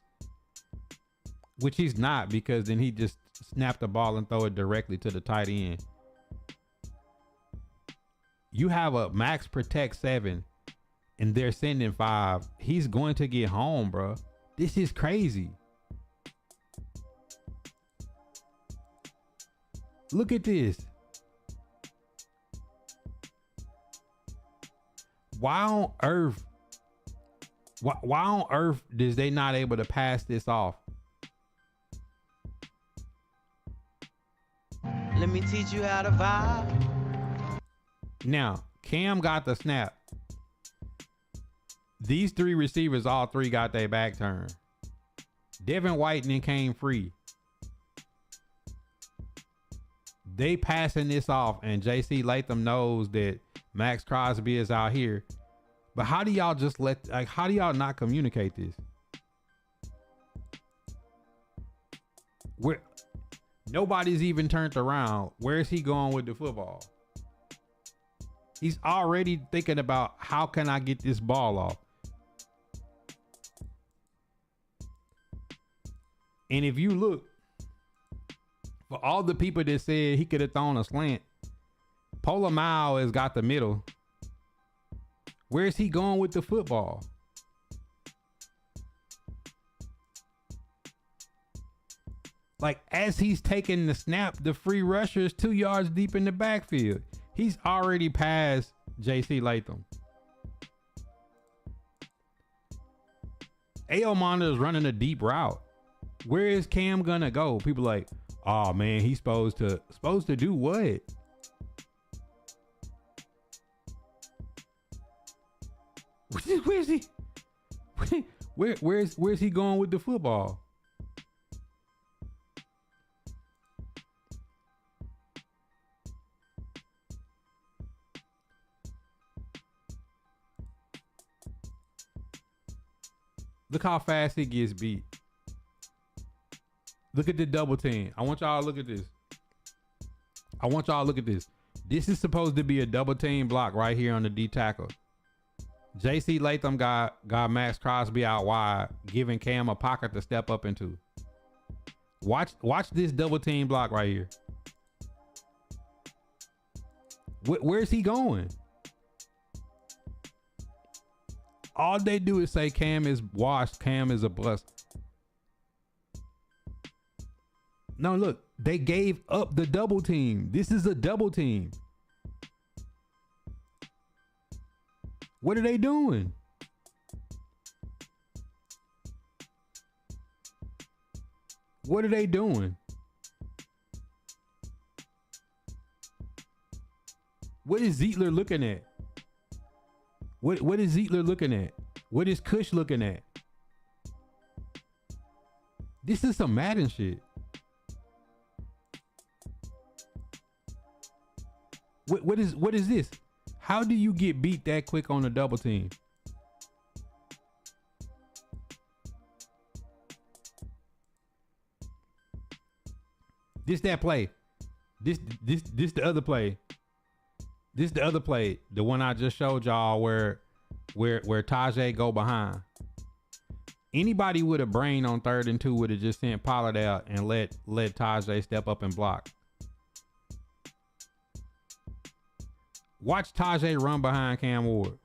which he's not, because then he just snap the ball and throw it directly to the tight end. You have a max protect 7 and they're sending 5. He's going to get home, bro. This is crazy. Look at this. why on earth? Why on earth is they not able to pass this off? Let me teach you how to vibe. Now, Cam got the snap. These three receivers, all three got their back turned. Devin White then came free. They passing this off, and JC Latham knows that Max Crosby is out here. But how do y'all just how do y'all not communicate this? Where nobody's even turned around. Where is he going with the football? He's already thinking about how can I get this ball off? And if you look, for all the people that said he could have thrown a slant, Polamalu has got the middle. Where's he going with the football? Like, as he's taking the snap, the free rusher is 2 yards deep in the backfield. He's already past JC Latham. Aomanda is running a deep route. Where is Cam gonna go? People like, oh man, he's supposed to do what? Where's he? Where's he going with the football? Look how fast he gets beat. Look at the double team. I want y'all to look at this. This is supposed to be a double team block right here on the D tackle. JC Latham got Max Crosby out wide, giving Cam a pocket to step up into. Watch this double team block right here. Where's he going? All they do is say Cam is washed, Cam is a bust. No, look, they gave up the double team. This is a double team. What are they doing? What are they doing? What is Zietler looking at? What is Zietler looking at? What is Kush looking at? This is some Madden shit. What is this? How do you get beat that quick on a double team? This that play. This the other play. This the other play. The one I just showed y'all where Tajay go behind. Anybody with a brain on 3rd and 2 would have just sent Pollard out and let Tajay step up and block. Watch Tajay run behind Cam Ward.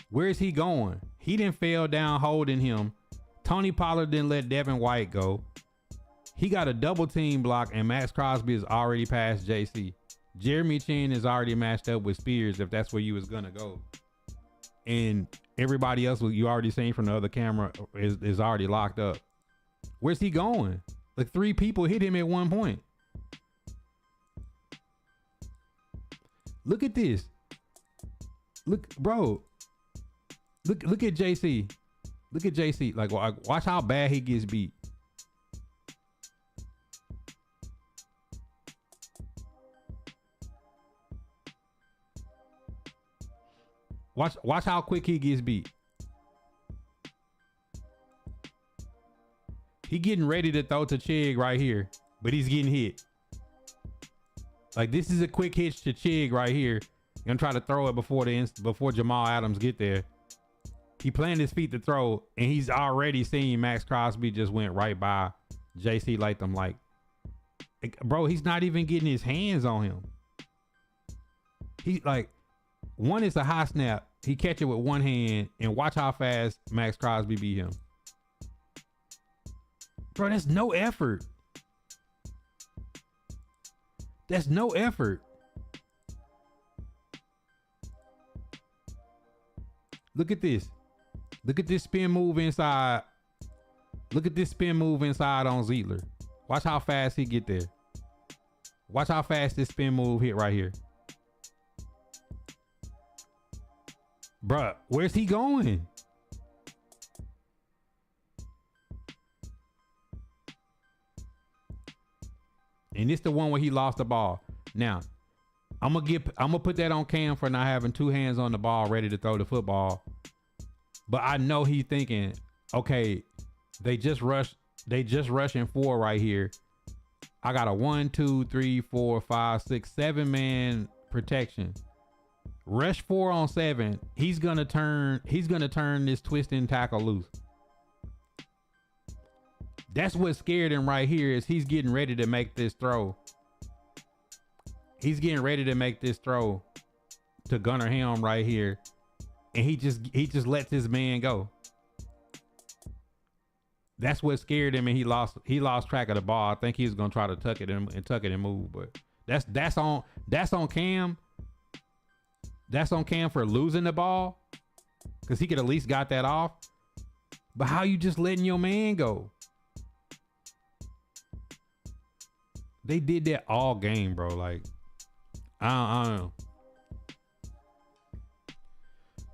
Where is he going? He didn't fell down holding him. Tony Pollard didn't let Devin White go. He got a double team block, and Max Crosby is already past JC. Jeremy Chin is already matched up with Spears if that's where you was gonna go. And everybody else you already seen from the other camera is already locked up. Where's he going? Like 3 people hit him at one point. Look at this. Look, bro. Look at JC. Look at JC. Like, watch how bad he gets beat. Watch how quick he gets beat. He getting ready to throw to Chig right here, but he's getting hit. Like, this is a quick hitch to Chig right here. Gonna try to throw it before Jamal Adams get there. He planted his feet to throw, and he's already seen Max Crosby just went right by JC Latham. Like, bro, he's not even getting his hands on him. He like, one is a high snap. He catch it with one hand, and watch how fast Max Crosby beat him. Bro, that's no effort. That's no effort. Look at this. Look at this spin move inside. Look at this spin move inside on Zietler. Watch how fast he get there. Watch how fast this spin move hit right here. Bruh, where's he going? And it's the one where he lost the ball. Now, I'm gonna put that on Cam for not having two hands on the ball ready to throw the football. But I know he's thinking, okay, they just rushing 4 right here. I got a 1, 2, 3, 4, 5, 6, 7 man protection. Rush 4 on 7. He's gonna turn this twisting tackle loose. That's what scared him right here is he's getting ready to make this throw. He's getting ready to make this throw to Gunnar Helm right here. And he just lets his man go. That's what scared him, and he lost track of the ball. I think he was gonna try to tuck it and move, but that's on Cam. That's on Cam for losing the ball, because he could at least got that off. But how you just letting your man go? They did that all game, bro. Like, I don't know.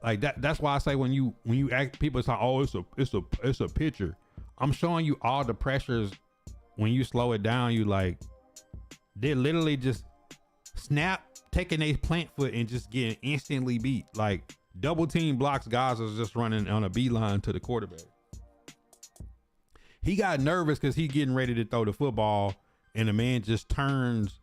Like that's why I say when you act, people say, oh, it's a pitcher. I'm showing you all the pressures. When you slow it down, you like, they're literally just snap, taking a plant foot and just getting instantly beat. Like double team blocks, guys is just running on a beeline to the quarterback. He got nervous because he's getting ready to throw the football, and the man just turns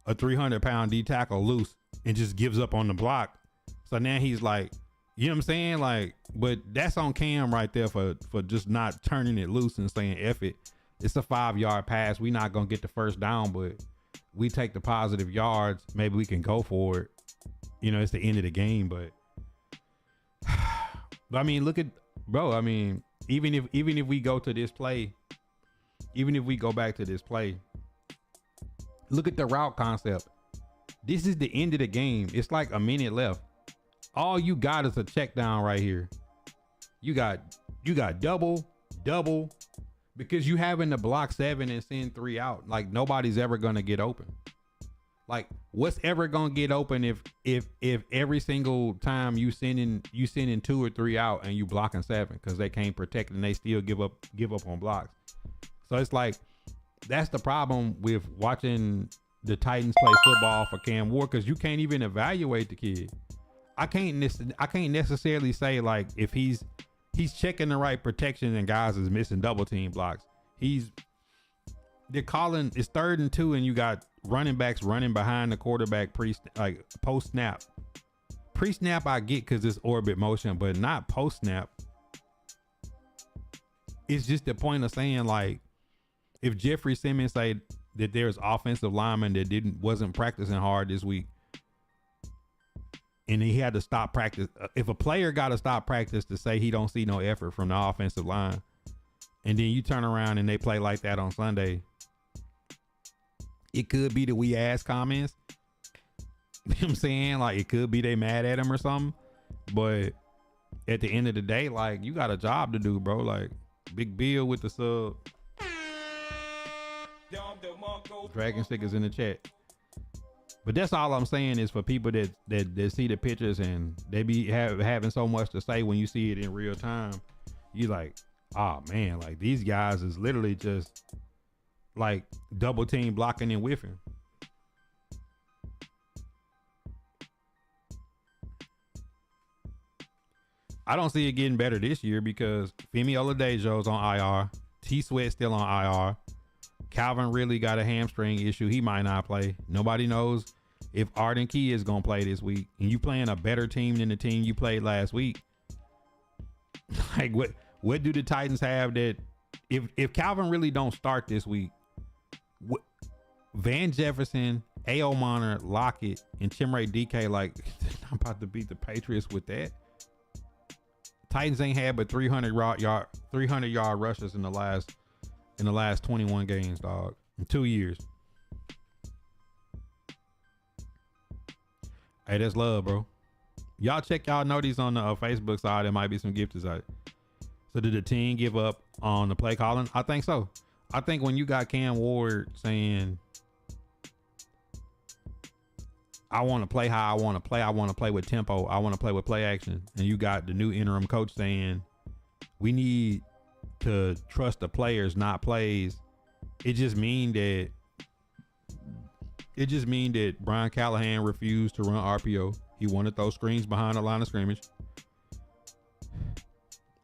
a 300-pound D tackle loose and just gives up on the block. So now he's like, you know what I'm saying? Like, but that's on Cam right there for just not turning it loose and saying, F it. It's a 5-yard pass. We're not going to get the first down, but we take the positive yards. Maybe we can go for it. You know, it's the end of the game, but I mean, look at, bro, I mean, even if we go to this play, even if we go back to this play, look at the route concept. This is the end of the game. It's like a minute left. All you got is a check down right here. You got double, because you having to block 7 and send 3 out. Like nobody's ever gonna get open. Like what's ever gonna get open if every single time you sending 2 or 3 out and you blocking 7 because they can't protect and they still give up on blocks. So it's like that's the problem with watching the Titans play football for Cam Ward, because you can't even evaluate the kid. I can't necessarily say like if he's checking the right protection and guys is missing double team blocks. They're calling, it's 3rd and 2 and you got running backs running behind the quarterback post snap. Pre-snap I get because it's orbit motion, but not post snap. It's just the point of saying like if Jeffrey Simmons say that there's offensive lineman that wasn't practicing hard this week, and he had to stop practice. If a player got to stop practice to say he don't see no effort from the offensive line, and then you turn around and they play like that on Sunday, it could be the we ass comments. You know what I'm saying? Like it could be they mad at him or something. But at the end of the day, like you got a job to do, bro. Like Big Bill with the sub. Dragon stickers in the chat. But that's all I'm saying is for people that see the pictures and they be having so much to say when you see it in real time, you like, oh man, like these guys is literally just like double team blocking and whiffing. I don't see it getting better this year because Femi Oladejo's on IR. T Sweat still on IR. Calvin really got a hamstring issue. He might not play. Nobody knows if Arden Key is going to play this week. And you playing a better team than the team you played last week. Like what do the Titans have that if Calvin really don't start this week, Van Jefferson, A.O. Monner, Lockett, and Chimere DK, like I'm about to beat the Patriots with that. Titans ain't had but 300 yard rushes in the last 21 games, dog, in 2 years. Hey, that's love, bro. Y'all check y'all notice on the Facebook side. There might be some gifters out. So did the team give up on the play calling? I think so. I think when you got Cam Ward saying, I want to play how I want to play with tempo, I want to play with play action, and you got the new interim coach saying, we need to trust the players, not plays. It just mean that Brian Callahan refused to run RPO. He wanted those screens behind the line of scrimmage,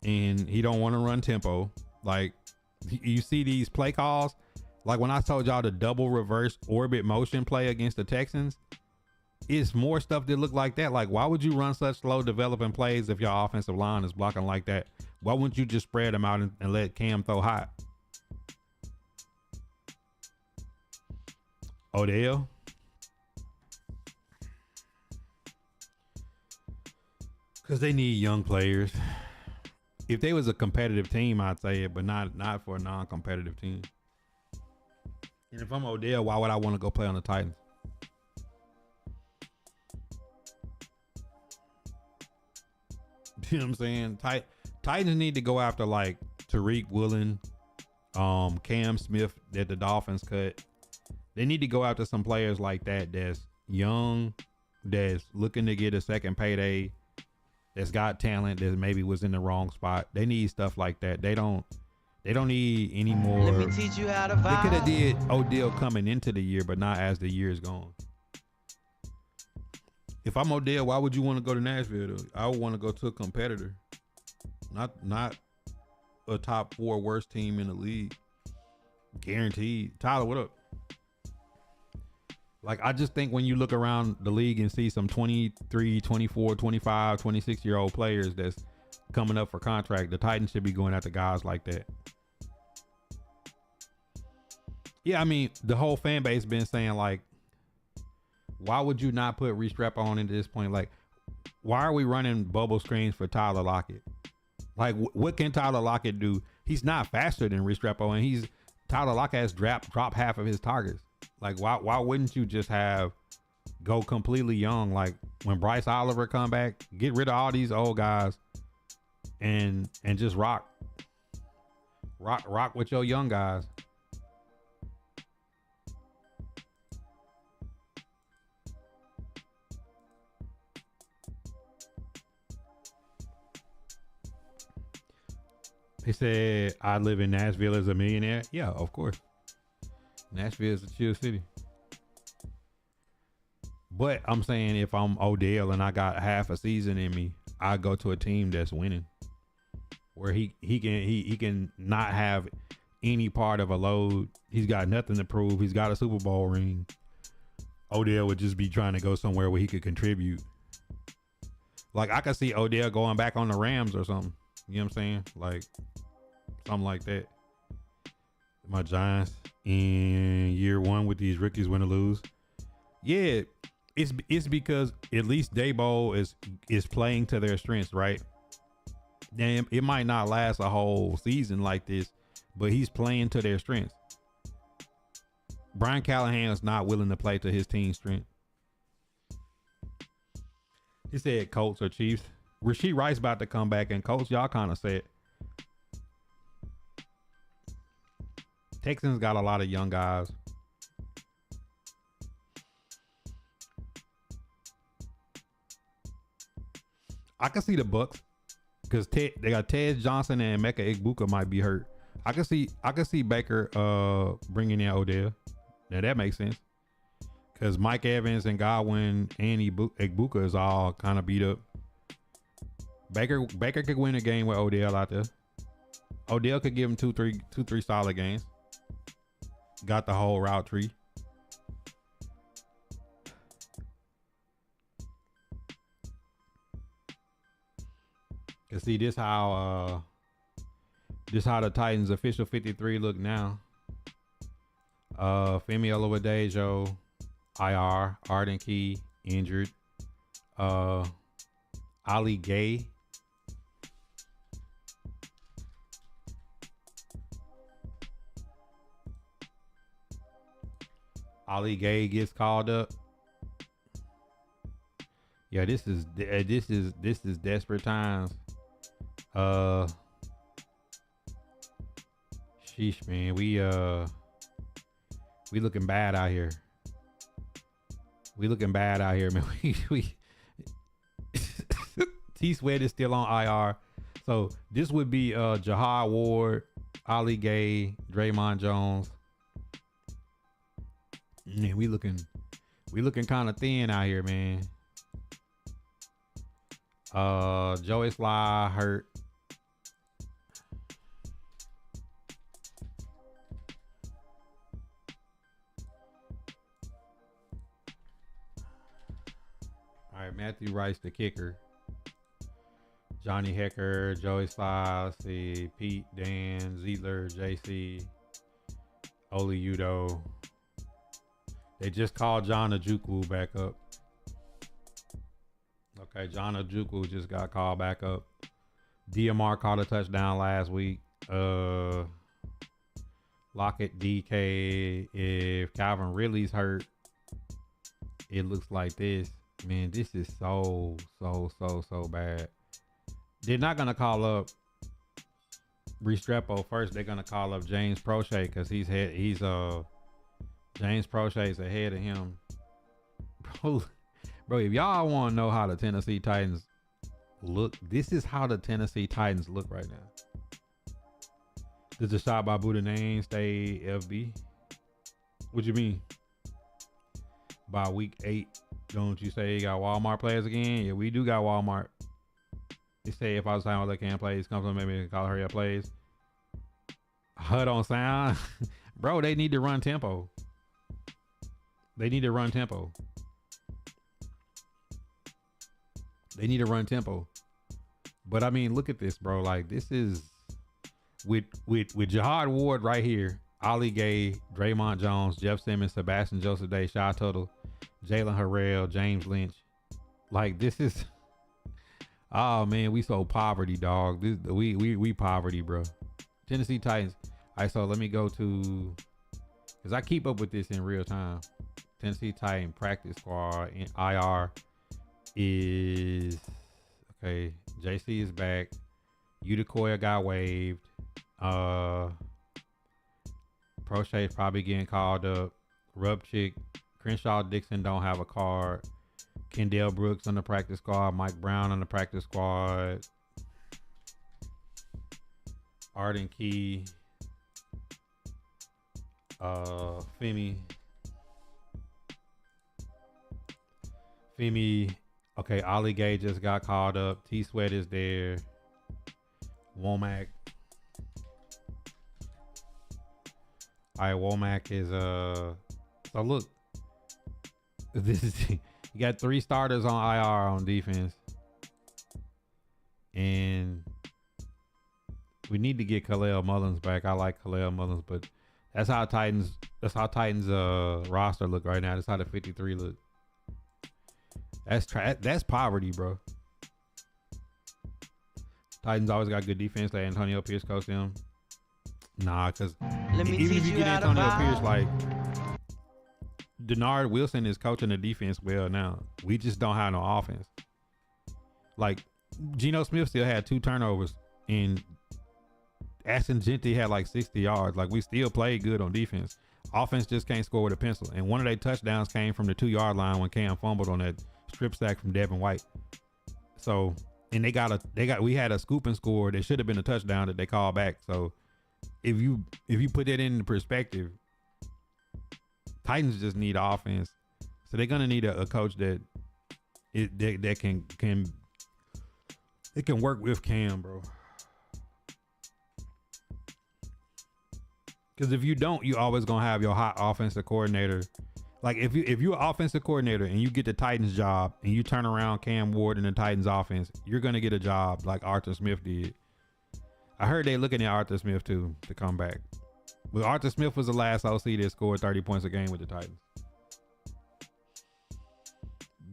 and he don't want to run tempo. Like, you see these play calls, like when I told y'all the double reverse orbit motion play against the Texans, it's more stuff that look like that. Like, why would you run such slow developing plays if your offensive line is blocking like that? Why wouldn't you just spread them out and let Cam throw hot? Odell. Because they need young players. If they was a competitive team, I'd say it, but not for a non-competitive team. And if I'm Odell, why would I want to go play on the Titans? You know what I'm saying? Titans need to go after like Tariq Woolen, Cam Smith that the Dolphins cut. They need to go after some players like that that's young, that's looking to get a second payday, that's got talent, that maybe was in the wrong spot. They need stuff like that. They don't need any more. Let me teach you how to They vibe. could have did Odell coming into the year, but not as the year's gone. If I'm Odell, why would you want to go to Nashville though? I would want to go to a competitor, not a top 4 worst team in the league. Guaranteed. Tyler, what up? Like, I just think when you look around the league and see some 23, 24, 25, 26-year-old players that's coming up for contract, the Titans should be going after guys like that. Yeah, I mean, the whole fan base been saying, like, why would you not put Restrap on at this point? Like, why are we running bubble screens for Tyler Lockett? Like, what can Tyler Lockett do? He's not faster than Restrepo, and Tyler Lockett has dropped half of his targets. Like, why wouldn't you just go completely young? Like, when Bryce Oliver come back, get rid of all these old guys and just rock with your young guys. He said, I live in Nashville as a millionaire. Yeah, of course. Nashville is a chill city. But I'm saying, if I'm Odell and I got half a season in me, I go to a team that's winning, where he can not have any part of a load. He's got nothing to prove. He's got a Super Bowl ring. Odell would just be trying to go somewhere where he could contribute. Like, I could see Odell going back on the Rams or something. You know what I'm saying? Like, something like that. My Giants in year 1 with these rookies win or lose. Yeah, it's because at least Daboll is playing to their strengths, right? Damn, it might not last a whole season like this, but he's playing to their strengths. Brian Callahan is not willing to play to his team's strength. He said Colts or Chiefs. Rashee Rice about to come back, and Colts, y'all kind of said. Texans got a lot of young guys. I can see the Bucks because they got Ted Johnson and Mecca Igbuka might be hurt. I can see Baker bringing in Odell. Now that makes sense because Mike Evans and Godwin and Igbuka is all kind of beat up. Baker could win a game with Odell out there. Odell could give him two, three solid games. Got the whole route tree. Cause see, this how the Titans official 53 look now. Femi Oluwadejo, IR, Arden Key injured. Ali Gay. Ali Gay gets called up. Yeah, this is desperate times. Sheesh, man, we looking bad out here. We looking bad out here, man. We T Sweat is still on IR. So this would be Jahad Ward, Ali Gay, Draymond Jones. Man, we looking kind of thin out here, man. Joey Sly hurt. All right, Matthew Rice, the kicker. Johnny Hecker, Joey Sly, let's see, Pete, Dan, Zietler, JC, Oli Udo. They just called John Ojukwu back up. Okay, John Ojukwu just got called back up. DMR caught a touchdown last week. Lockett, DK. If Calvin Ridley's hurt, it looks like this. Man, this is so bad. They're not gonna call up Restrepo first. They're gonna call up James Prochet because James Prochet's ahead of him. Bro, if y'all want to know how the Tennessee Titans look, this is how the Tennessee Titans look right now. Does the Shotbybuddha name stay FB? What you mean? By week 8, don't you say you got Walmart players again? Yeah, we do got Walmart. They say if I was talking about they can't play, come from maybe call hurry up plays. HUD on sound. Bro, they need to run tempo. They need to run tempo. They need to run tempo. But I mean, look at this, bro. Like, this is with Jahad Ward right here, Ali Gay, Draymond Jones, Jeff Simmons, Sebastian Joseph Day, Shy Tuttle, Jalen Harrell, James Lynch. Like, this is, oh man, we so poverty, dog. We poverty, bro. Tennessee Titans. All right, so let me go to, because I keep up with this in real time. Tennessee Titan practice squad in IR is, okay, JC is back. Udekoya got waived. Prochet probably getting called up. Rubchick, Crenshaw Dixon don't have a card. Kendall Brooks on the practice squad. Mike Brown on the practice squad. Arden Key. Femi. Okay, Ollie Gay just got called up. T Sweat is there. Womack. All right, Womack is so look. This is you got 3 starters on IR on defense. And we need to get Khalil Mullins back. I like Khalil Mullins, but that's how Titans roster look right now. That's how the 53 look. That's poverty, bro. Titans always got good defense. That Antonio Pierce coached them. Nah, because even if you get Antonio Pierce, like Denard Wilson is coaching the defense well now. We just don't have no offense. Like Geno Smith still had 2 turnovers, and Ashton Genty had like 60 yards. Like, we still played good on defense. Offense just can't score with a pencil. And one of their touchdowns came from the 2-yard line when Cam fumbled on that strip sack from Devin White. So, and we had a scoop and score that should have been a touchdown that they called back. So if you put that into perspective, Titans just need offense. So they're gonna need a coach that can work with Cam, bro. Because if you don't, you always gonna have your hot offensive coordinator. Like if you're an offensive coordinator and you get the Titans job and you turn around Cam Ward in the Titans offense, you're gonna get a job like Arthur Smith did. I heard they looking at Arthur Smith too to come back. But Arthur Smith was the last OC that scored 30 points a game with the Titans.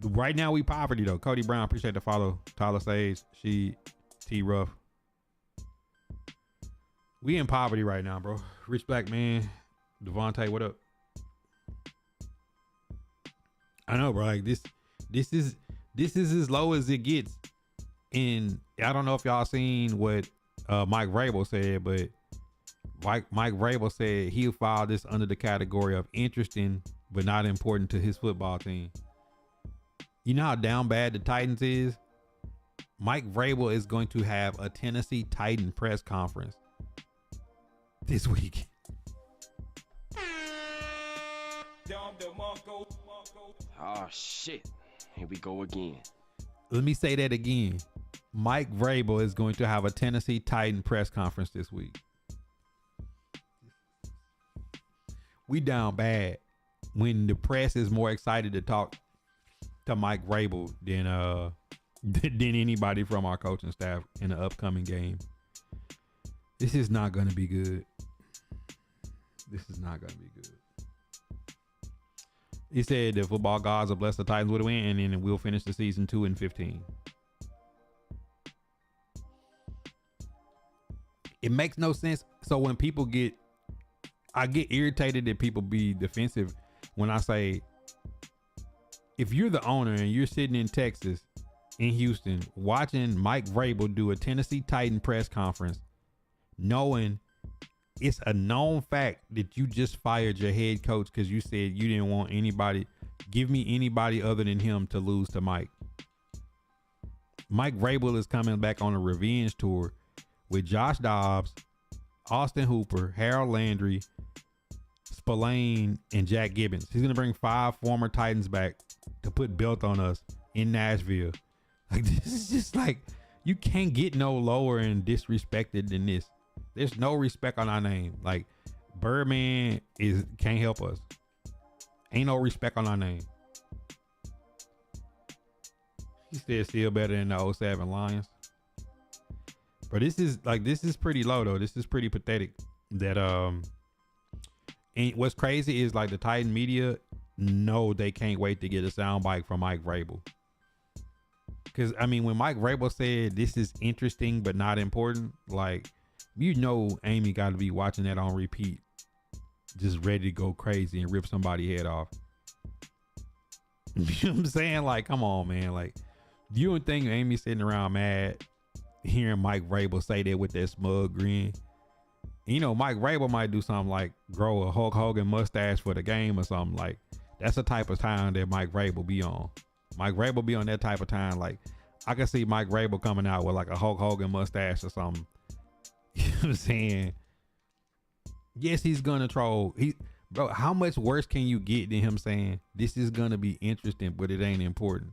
Right now we poverty though. Cody Brown, appreciate the follow. Tyler Sage, T Ruff. We in poverty right now, bro. Rich Black Man, Devontae, what up? I know, bro. Like this This is as low as it gets. And I don't know if y'all seen what Mike Vrabel said, but Mike Vrabel said he'll file this under the category of interesting but not important to his football team. You know how down bad the Titans is? Mike Vrabel is going to have a Tennessee Titan press conference this week. Oh shit. Here we go again. Let me say that again. Mike Vrabel is going to have a Tennessee Titan press conference this week. We down bad when the press is more excited to talk to Mike Vrabel than anybody from our coaching staff in the upcoming game. This is not going to be good. This is not going to be good. He said the football gods will bless the Titans with a win, and then we'll finish the season 2-15. It makes no sense. So when people I get irritated that people be defensive when I say, if you're the owner and you're sitting in Texas, in Houston, watching Mike Vrabel do a Tennessee Titan press conference, knowing it's a known fact that you just fired your head coach because you said you didn't want give me anybody other than him to lose to Mike. Mike Vrabel is coming back on a revenge tour with Josh Dobbs, Austin Hooper, Harold Landry, Spillane, and Jack Gibbons. He's going to bring 5 former Titans back to put belt on us in Nashville. Like, this is just like, you can't get no lower and disrespected than this. There's no respect on our name. Like, Birdman can't help us. Ain't no respect on our name. He still better than the 07 Lions. But this is pretty low though. This is pretty pathetic. That and what's crazy is like the Titan media know they can't wait to get a soundbite from Mike Vrabel. Because I mean, when Mike Vrabel said this is interesting but not important, like, you know, Amy got to be watching that on repeat, just ready to go crazy and rip somebody's head off. You know what I'm saying? Like, come on, man. Like, you don't think Amy's sitting around mad hearing Mike Vrabel say that with that smug grin? You know, Mike Vrabel might do something like grow a Hulk Hogan mustache for the game or something. Like, that's the type of time that Mike Vrabel be on. Mike Vrabel be on that type of time. Like, I can see Mike Vrabel coming out with like a Hulk Hogan mustache or something. You know what I'm saying? Yes, he's gonna troll. Bro, how much worse can you get than him saying this is gonna be interesting, but it ain't important?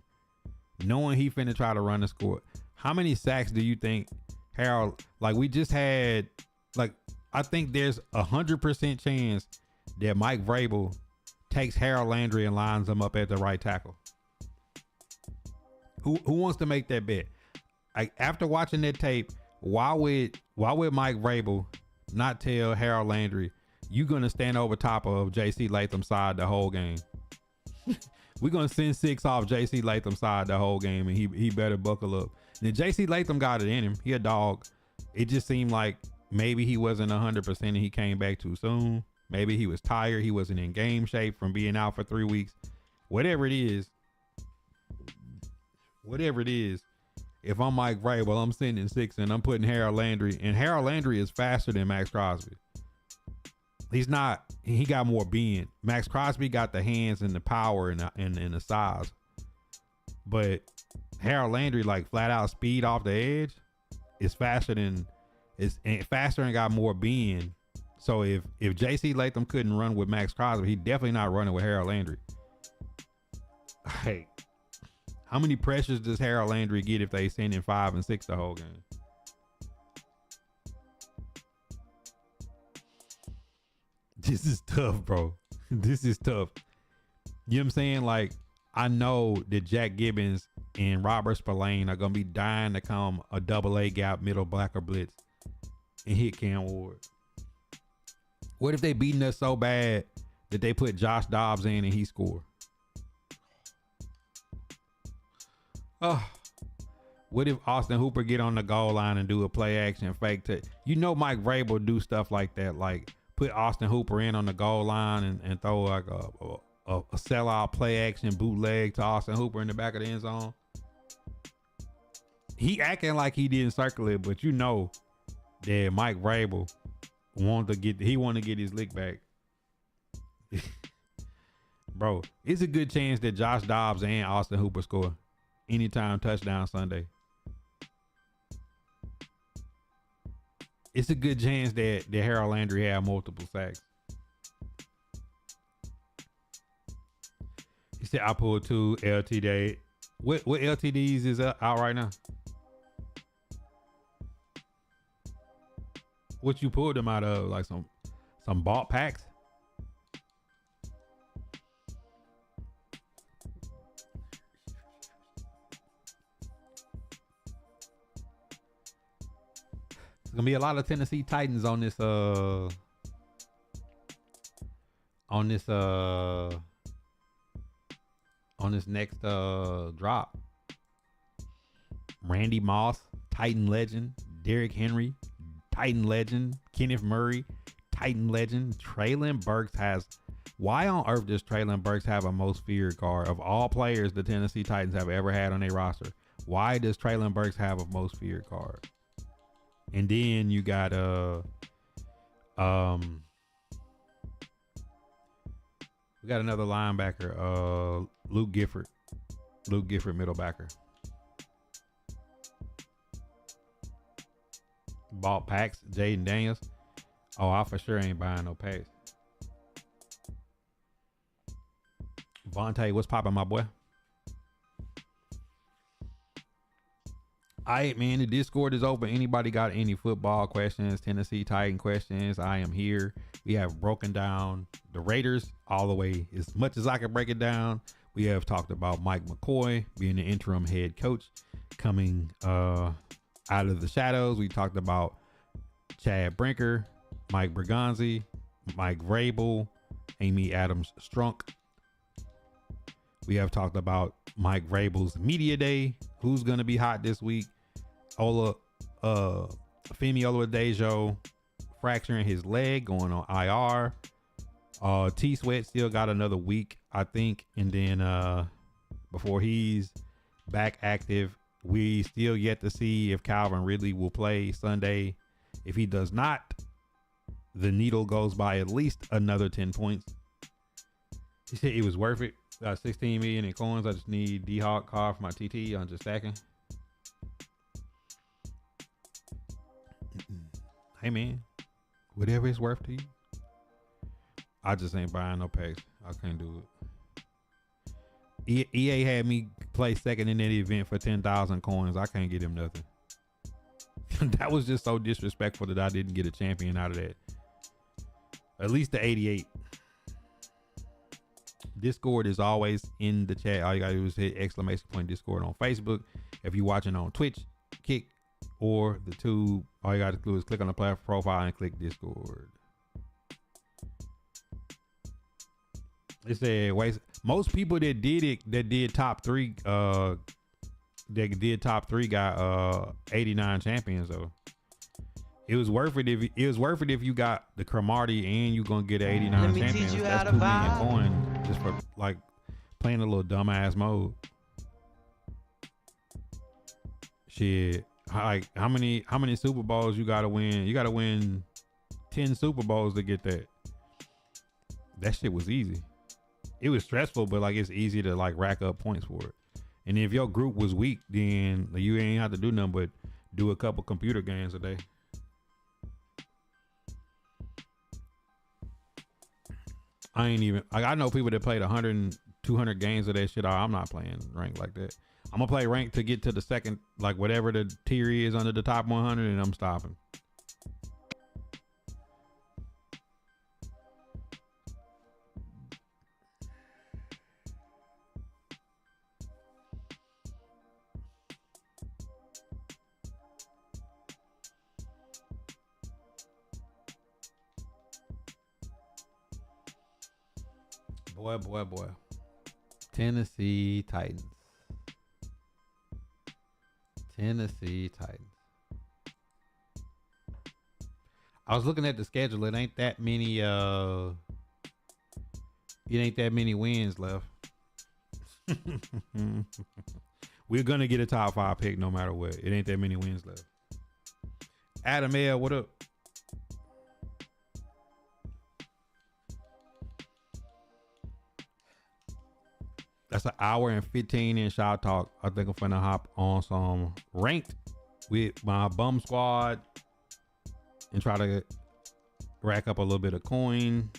Knowing he finna try to run the score. How many sacks do you think Harold, like, we just had, like, I think there's 100% chance that Mike Vrabel takes Harold Landry and lines him up at the right tackle. Who wants to make that bet? Like, after watching that tape, why would Mike Vrabel not tell Harold Landry, you gonna stand over top of JC Latham's side the whole game? We're gonna send 6 off JC Latham's side the whole game, and he better buckle up. And JC Latham got it in him. He a dog. It just seemed like maybe he wasn't 100% and he came back too soon. Maybe he was tired. He wasn't in game shape from being out for 3 weeks. Whatever it is, if I'm Mike Vrabel, I'm sending 6 and I'm putting Harold Landry, and Harold Landry is faster than Max Crosby. He's not. He got more being. Max Crosby got the hands and the power and the size, but Harold Landry, like, flat out speed off the edge, is faster and got more being. So if JC Latham couldn't run with Max Crosby, he definitely not running with Harold Landry. Hey, how many pressures does Harold Landry get if they send in 5 and 6 the whole game? This is tough, bro. This is tough. You know what I'm saying? Like, I know that Jack Gibbons and Robert Spillane are going to be dying to come a double A gap, middle blocker blitz and hit Cam Ward. What if they beating us so bad that they put Josh Dobbs in and he score? Oh, what if Austin Hooper get on the goal line and do a play action fake to, you know, Mike Vrabel do stuff like that, like put Austin Hooper in on the goal line and throw like a sellout play action bootleg to Austin Hooper in the back of the end zone. he acting like he didn't circle it, but you know that Mike Vrabel wanted to get his lick back. Bro, it's a good chance that Josh Dobbs and Austin Hooper score anytime touchdown Sunday. It's a good chance that Harold Landry had multiple sacks. He said I pulled 2 LTD. What LTDs is out right now? What you pulled them out of? Like some bought packs? There's gonna be a lot of Tennessee Titans on this next drop. Randy Moss, Titan legend. Derrick Henry, Titan legend. Kenneth Murray, Titan legend. Traylon Burks has. Why on earth does Traylon Burks have a most feared card of all players the Tennessee Titans have ever had on their roster? Why does Traylon Burks have a most feared card? And then you got we got another linebacker, Luke Gifford, middle backer. Bought packs, Jaden Daniels. Oh, I for sure ain't buying no packs. Vontae, what's poppin', my boy? All right, man, the Discord is open. Anybody got any football questions, Tennessee Titan questions? I am here. We have broken down the Raiders all the way as much as I can break it down. We have talked about Mike McCoy being the interim head coach coming out of the shadows. We talked about Chad Brinker, Mike Bergonzi, Mike Vrabel, Amy Adams Strunk. We have talked about Mike Vrabel's media day. Who's going to be hot this week? Femi Oladejo fracturing his leg, going on IR. T Sweat still got another week, I think. And then before he's back active, we still yet to see if Calvin Ridley will play Sunday. If he does not, the needle goes by at least another 10 points. He said it was worth it. 16 million in coins. I just need D-Hawk card for my TT. I'm just stacking. Hey man, whatever it's worth to you. I just ain't buying no packs. I can't do it. EA had me play second in that event for 10,000 coins. I can't get him nothing. That was just so disrespectful that I didn't get a champion out of that. At least the 88. Discord is always in the chat. All you gotta do is hit !_ Discord on Facebook. If you're watching on Twitch, Kick, or the tube, all you gotta do is click on the platform profile and click Discord. It said waste. Most people that did it, that did top three got 89 champions though. It was worth it if you got the Cromartie and you gonna get 89 Let me champions. teach you That's how to 2 million vibe. coins just for like playing a little dumbass mode. Shit, like how many Super Bowls you gotta win? You gotta win 10 Super Bowls to get that. That shit was easy. It was stressful, but like it's easy to like rack up points for it. And if your group was weak, then you ain't have to do nothing but do a couple computer games a day. I ain't even like, I know people that played 100 and 200 games of that shit. I'm not playing rank like that. I'm gonna play rank to get to the second, like whatever the tier is under the top 100, and I'm stopping. Boy. Tennessee Titans. I was looking at the schedule. It ain't that many wins left. We're gonna get a top 5 pick no matter what. It ain't that many wins left. Adam L, what up? That's an hour and 15 in Shot Talk. I think I'm finna hop on some ranked with my bum squad and try to rack up a little bit of coin.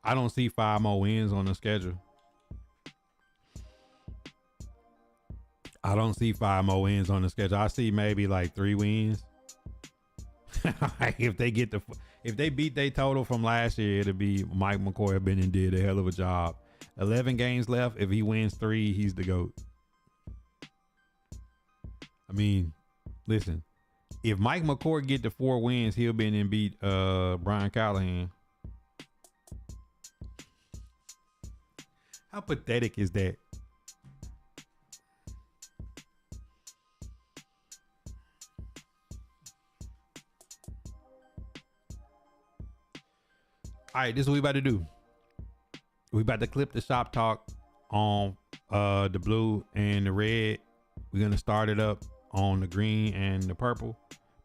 I don't see 5 more wins on the schedule. I don't see 5 more wins on the schedule. I see maybe like 3 wins. If they beat their total from last year, it'll be Mike McCoy been and did a hell of a job. 11 games left. If he wins 3, he's the GOAT. I mean, listen, if Mike McCoy get to 4 wins, he'll be in and beat Brian Callahan. How pathetic is that? All right, this is what we about to do. We about to clip the Shop Talk on the blue and the red. We're gonna start it up on the green and the purple.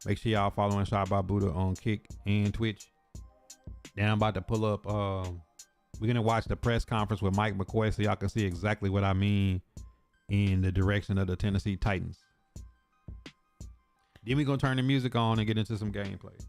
Make sure y'all following Shotbybuddha on Kick and Twitch. Then I'm about to pull up. We're gonna watch the press conference with Mike McCoy so y'all can see exactly what I mean in the direction of the Tennessee Titans. Then we're gonna turn the music on and get into some gameplay.